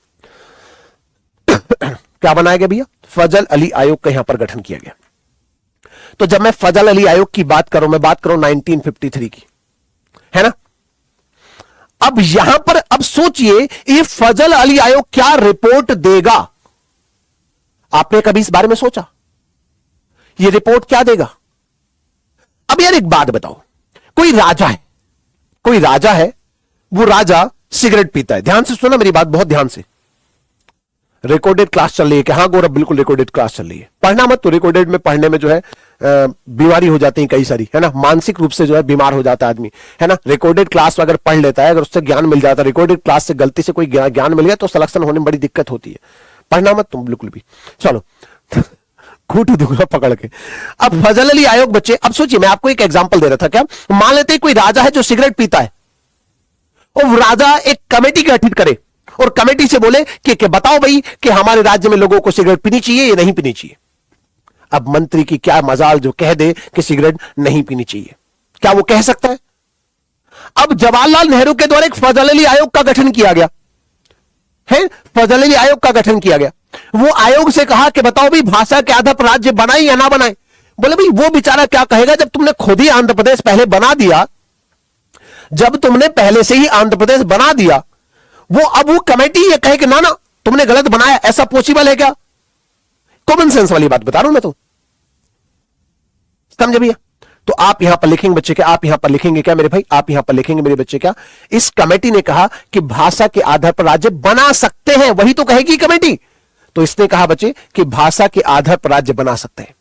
क्या बनाया गया भैया? फजल अली आयोग का यहां पर गठन किया गया। तो जब मैं फजल अली आयोग की बात करूं, मैं बात करूं 1953 की, है ना। अब यहां पर अब सोचिए ये फजल अली आयोग क्या रिपोर्ट देगा? आपने कभी इस बारे में सोचा? ये रिपोर्ट क्या देगा? अब यार एक बात बताओ, कोई राजा है, वो राजा सिगरेट पीता है। ध्यान से सुना मेरी बात, बहुत ध्यान से। रिकॉर्डेड क्लास चल रही है कि हाँ गौरव बिल्कुल रिकॉर्डेड क्लास चल रही है। पढ़ना मत, तो रिकॉर्डेड में पढ़ने में जो है बीमारी हो जाती है कई सारी, है ना, मानसिक रूप से जो है बीमार हो जाता है आदमी, है ना। रिकॉर्डेड क्लास अगर पढ़ लेता है, अगर उससे ज्ञान मिल जाता है, रिकॉर्डेड क्लास से गलती से कोई ज्ञान मिल गया तो सिलेक्शन होने में बड़ी दिक्कत होती है। पढ़ना मत तुम बिल्कुल भी। चलो खूट दूंगा पकड़ के। अब फजल अली आयोग बच्चे, अब सोचिए मैं आपको एक एग्जांपल दे रहा था, क्या मान लेते कोई राजा है जो सिगरेट पीता है, और राजा एक कमेटी गठित करे और कमेटी से बोले कि बताओ भाई कि हमारे राज्य में लोगों को सिगरेट पीनी चाहिए या नहीं पीनी चाहिए। अब मंत्री की क्या मजाल जो कह दे कि सिगरेट नहीं पीनी चाहिए, क्या वो कह सकता है? अब जवाहरलाल नेहरू के द्वारा एक फजल अली आयोग का गठन किया गया है, फजल अली आयोग का गठन किया गया। वो आयोग से कहा कि बताओ भाई भाषा के आधार पर राज्य बनाए या ना बनाए। बोले भाई वो बेचारा क्या कहेगा जब तुमने खुद ही आंध्र प्रदेश पहले बना दिया, जब तुमने पहले से ही आंध्र प्रदेश बना दिया, अब वो कमेटी ये कहे कि ना ना तुमने गलत बनाया, ऐसा पॉसिबल है क्या? कॉमन सेंस वाली बात बता रहा हूं मैं, तो समझे भैया। तो आप यहां पर लिखेंगे बच्चे क्या, आप यहां पर लिखेंगे क्या मेरे भाई, आप यहां पर लिखेंगे मेरे बच्चे क्या, इस कमेटी ने कहा कि भाषा के आधार पर राज्य बना सकते हैं, वही तो कहेगी कमेटी। तो इसने कहा बच्चे कि भाषा के आधार पर राज्य बना सकते हैं।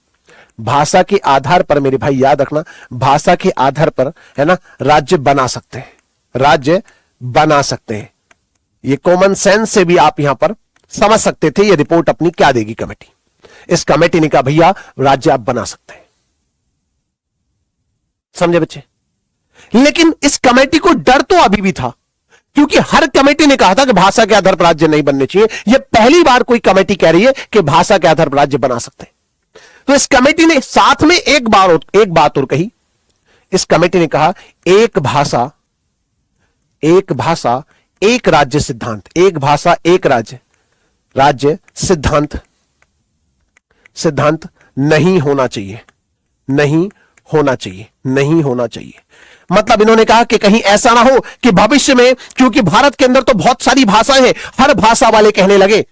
भाषा के आधार पर मेरे भाई याद रखना, भाषा के आधार पर, है ना, राज्य बना सकते हैं, राज्य बना सकते हैं। ये कॉमन सेंस से भी आप यहां पर समझ सकते थे ये रिपोर्ट अपनी क्या देगी कमेटी। इस कमेटी ने कहा भैया राज्य आप बना सकते हैं, समझे बच्चे। लेकिन इस कमेटी को डर तो अभी भी था, क्योंकि हर कमेटी ने कहा था कि भाषा के आधार पर राज्य नहीं बनने चाहिए। यह पहली बार कोई कमेटी कह रही है कि भाषा के आधार पर राज्य बना सकते हैं। तो इस कमेटी ने साथ में एक बात और कही। इस कमेटी ने कहा एक भाषा एक राज्य सिद्धांत, एक भाषा एक राज्य सिद्धांत नहीं होना चाहिए, नहीं होना चाहिए, नहीं होना चाहिए। मतलब इन्होंने कहा कि कहीं ऐसा ना हो कि भविष्य में, क्योंकि भारत के अंदर तो बहुत सारी भाषाएं हैं, हर भाषा वाले कहने लगे,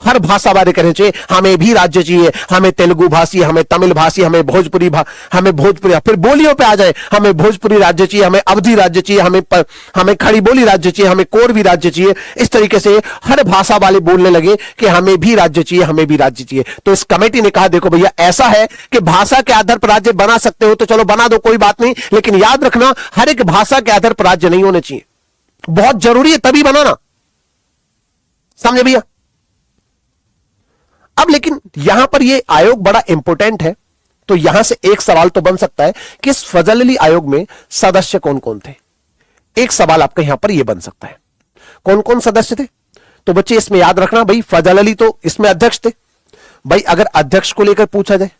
हर भाषा वाले कहने चाहिए हमें भी राज्य चाहिए, हमें तेलुगु भाषी, हमें तमिल भाषी, हमें भोजपुरी फिर बोलियों पे आ जाए, हमें भोजपुरी राज्य चाहिए, हमें अवधी राज्य चाहिए, हमें खड़ी बोली राज्य चाहिए, हमें कोरवी राज्य चाहिए। इस तरीके से हर भाषा वाले बोलने लगे कि हमें भी राज्य चाहिए, हमें भी राज्य चाहिए। तो इस कमेटी ने कहा देखो भैया ऐसा है कि भाषा के आधार पर राज्य बना सकते हो तो चलो बना दो, कोई बात नहीं, लेकिन याद रखना हर एक भाषा के आधार पर राज्य नहीं होने चाहिए, बहुत जरूरी है तभी बनाना, समझे भैया। अब लेकिन यहां पर यह आयोग बड़ा इंपॉर्टेंट है, तो यहां से एक सवाल तो बन सकता है कि इस फजल अली आयोग में सदस्य कौन कौन थे। एक सवाल आपका यहां पर यह बन सकता है कौन कौन सदस्य थे। तो बच्चे इसमें याद रखना भाई फजल अली तो इसमें अध्यक्ष थे। भाई अगर अध्यक्ष को लेकर पूछा जाए,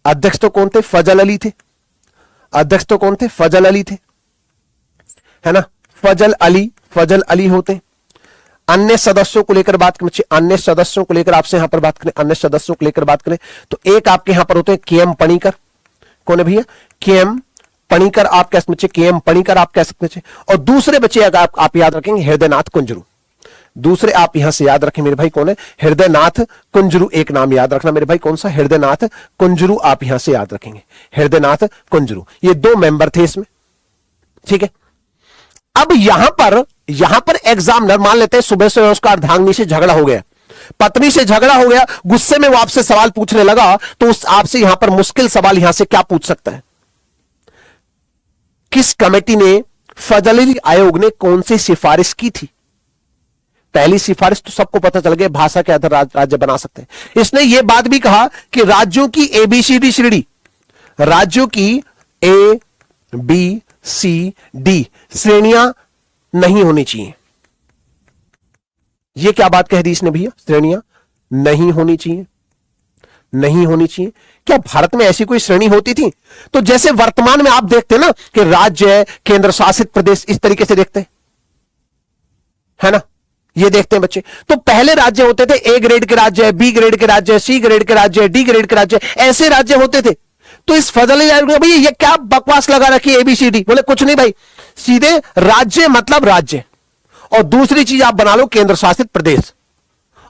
अध्यक्ष तो कौन थे? फजल अली थे। अध्यक्ष तो कौन थे? फजल अली थे, है ना, फजल अली होते। अन्य सदस्यों को लेकर बात करें, अन्य सदस्यों को लेकर आपसे यहां पर बात करें, अन्य सदस्यों को लेकर बात करें तो एक आपके यहां पर होते हैं के एम पणिकर। कौन है भैया? के एम पणिकर आप कह सकते, के एम पणिकर आप कह सकते हैं। और दूसरे बच्चे अगर आप याद रखेंगे हृदयनाथ कुंजरू। दूसरे आप यहां से याद रखें मेरे भाई कौन है? हृदयनाथ कुंजरू। एक नाम याद रखना मेरे भाई, कौन सा? हृदयनाथ कुंजरू। आप यहां से याद रखेंगे हृदयनाथ कुंजरू। ये दो मेंबर थे इसमें, ठीक है। अब यहां पर एग्जामिनर मान लेते हैं सुबह से उसका अर्धांगिनी से झगड़ा हो गया, पत्नी से झगड़ा हो गया, गुस्से में वो आपसे सवाल पूछने लगा, तो उस आपसे यहां पर मुश्किल सवाल यहां से क्या पूछ सकता है? किस कमेटी ने, फजल अली आयोग ने कौन सी सिफारिश की थी? पहली सिफारिश तो सबको पता चल गया, भाषा के आधार राज्य बना सकते हैं। इसने यह बात भी कहा कि राज्यों की ABCD श्रेणी, राज्यों की ABCD श्रेणियां नहीं होनी चाहिए। यह क्या बात कह दी इसने भैया? श्रेणियां नहीं होनी चाहिए, नहीं होनी चाहिए। क्या भारत में ऐसी कोई श्रेणी होती थी? तो जैसे वर्तमान में आप देखते हैं ना कि राज्य, केंद्र शासित प्रदेश, इस तरीके से देखते हैं, है ना, ये देखते हैं बच्चे। तो पहले राज्य होते थे, A ग्रेड के राज्य, B ग्रेड के राज्य, C ग्रेड के राज्य, D ग्रेड के राज्य, ऐसे राज्य होते थे। तो इस फजल अली आयोग ने भैया ये क्या बकवास लगा रखी है ABCD? बोले कुछ नहीं भाई, सीधे राज्य मतलब राज्य, और दूसरी चीज आप बना लो केंद्र शासित प्रदेश,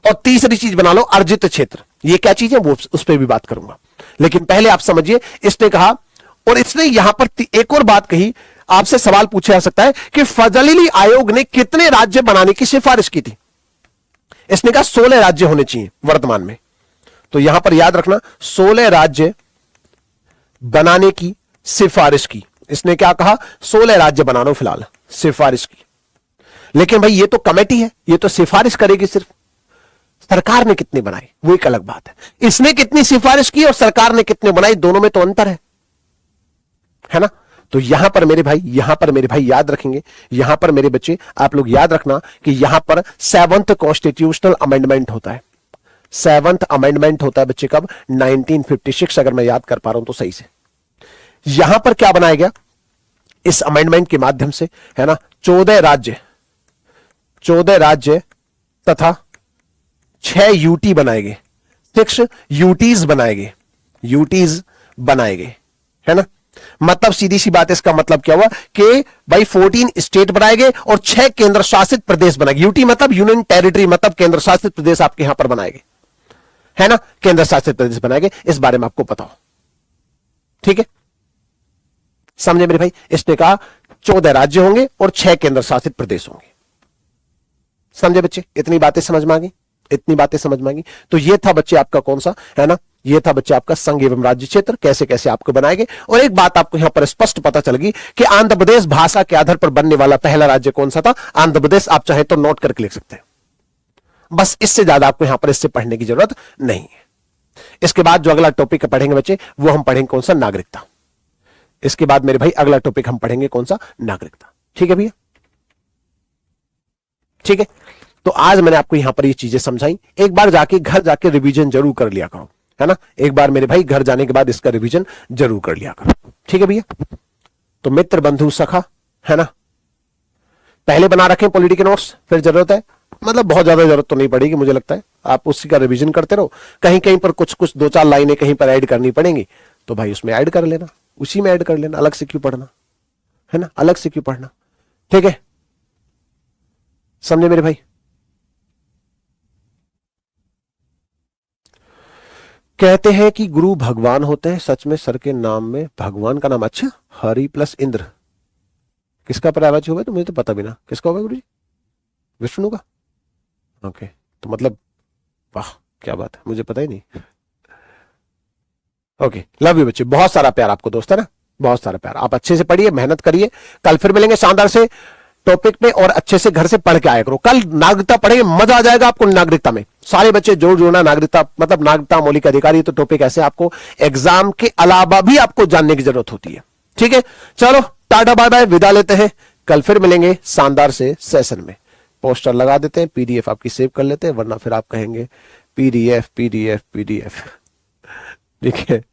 और तीसरी चीज बना लो अर्जित क्षेत्र। ये क्या चीज है वो उस पर भी बात करूंगा, लेकिन पहले आप समझिए इसने कहा, और इसने यहां पर एक और बात कही, आपसे सवाल पूछा जा सकता है कि फजल अली आयोग ने कितने राज्य बनाने की सिफारिश की थी? इसने कहा 16 राज्य होने चाहिए वर्तमान में। तो यहां पर याद रखना 16 राज्य बनाने की सिफारिश की। इसने क्या कहा? 16 राज्य बना लो फिलहाल, सिफारिश की। लेकिन भाई ये तो कमेटी है, ये तो सिफारिश करेगी सिर्फ। सरकार ने कितने बनाए वो एक अलग बात है। इसने कितनी सिफारिश की और सरकार ने कितने बनाई, दोनों में तो अंतर है ना। तो यहां पर मेरे भाई याद रखेंगे, यहां पर मेरे बच्चे आप लोग याद रखना कि यहां पर 7th कॉन्स्टिट्यूशनल अमेंडमेंट होता है। 7th अमेंडमेंट होता है बच्चे कब? 1956, अगर मैं याद कर पा रहा हूं तो सही से। यहां पर क्या बनाया गया इस अमेंडमेंट के माध्यम से, है ना, 14 राज्य तथा 6 यूटी बनाए गए, 6 यूटीज बनाए गए, है ना। मतलब सीधी सी बात, इसका मतलब क्या हुआ कि भाई 14 स्टेट बनाए गए और 6 केंद्र शासित प्रदेश बनाए गए। यूटी मतलब यूनियन टेरिटरी, मतलब केंद्र शासित प्रदेश आपके यहां पर बनाए गए, है ना, केंद्र शासित प्रदेश बनाए गए। इस बारे में आपको पता हो, ठीक है, समझे मेरे भाई। इसने कहा 14 राज्य होंगे और 6 केंद्र शासित प्रदेश होंगे। समझे बच्चे? इतनी बातें समझ में आ गई, इतनी बातें समझ में आ गई। तो ये था बच्चे आपका कौन सा, है ना, ये था बच्चे आपका संघ एवं राज्य क्षेत्र, कैसे कैसे आपको बनाए गए। और एक बात आपको यहां पर स्पष्ट पता चल गई कि आंध्र प्रदेश भाषा के आधार पर बनने वाला पहला राज्य कौन सा था, आंध्र प्रदेश। आप चाहे तो नोट करके लिख सकते हैं, बस इससे ज्यादा आपको यहां पर इससे पढ़ने की जरूरत नहीं है। इसके बाद जो अगला टॉपिक पढ़ेंगे बच्चे, वो हम पढ़ेंगे कौन सा, नागरिकता। इसके बाद मेरे भाई अगला टॉपिक हम पढ़ेंगे कौन सा, नागरिकता। ठीक है भैया, ठीक है। तो आज मैंने आपको यहां पर ये चीजें समझाई। एक बार जाके घर जाके रिवीजन जरूर कर लिया करो, है ना। एक बार मेरे भाई घर जाने के बाद इसका रिवीजन जरूर कर लिया करो, ठीक है भैया। तो मित्र बंधु सखा, है ना, पहले बना रखें पॉलिटी के नोट्स, फिर जरूरत है, मतलब बहुत ज्यादा जरूरत तो नहीं पड़ेगी मुझे लगता है, आप उसी का रिवीजन करते रहो। कहीं कहीं पर कुछ 2-4 लाइनें कहीं पर ऐड करनी पड़ेंगी, तो भाई उसमें ऐड कर लेना, उसी में ऐड कर लेना, अलग से क्यों पढ़ना, है ना, अलग से क्यों पढ़ना, ठीक है, समझे मेरे भाई। कहते हैं कि गुरु भगवान होते हैं, सच में सर के नाम में भगवान का नाम, अच्छा, हरि प्लस इंद्र, किसका पर्यायवाची होगा? तो मुझे तो पता भी ना किसका होगा गुरु जी, विष्णु का। ओके, तो मतलब वाह क्या बात है, मुझे पता ही नहीं। ओके, लव यू बच्चे, बहुत सारा प्यार आपको दोस्त, है ना, बहुत सारा प्यार। आप अच्छे से पढ़िए, मेहनत करिए, कल फिर मिलेंगे शानदार से टॉपिक पे, और अच्छे से घर से पढ़ के आया करो। कल नागरिकता पढ़ेंगे, मजा आ जाएगा आपको नागरिकता में। सारे बच्चे जोड़ जोड़ना, नागरिकता मतलब नागरिकता मौलिक अधिकार, तो टॉपिक ऐसे आपको एग्जाम के अलावा भी आपको जानने की जरूरत होती है, ठीक है। चलो टाटा बाय बाय, विदा लेते हैं, कल फिर मिलेंगे शानदार से सेशन में। पोस्टर लगा देते हैं, पीडीएफ आपकी सेव कर लेते हैं, वरना फिर आप कहेंगे पीडीएफ पीडीएफ पीडीएफ, ठीक है।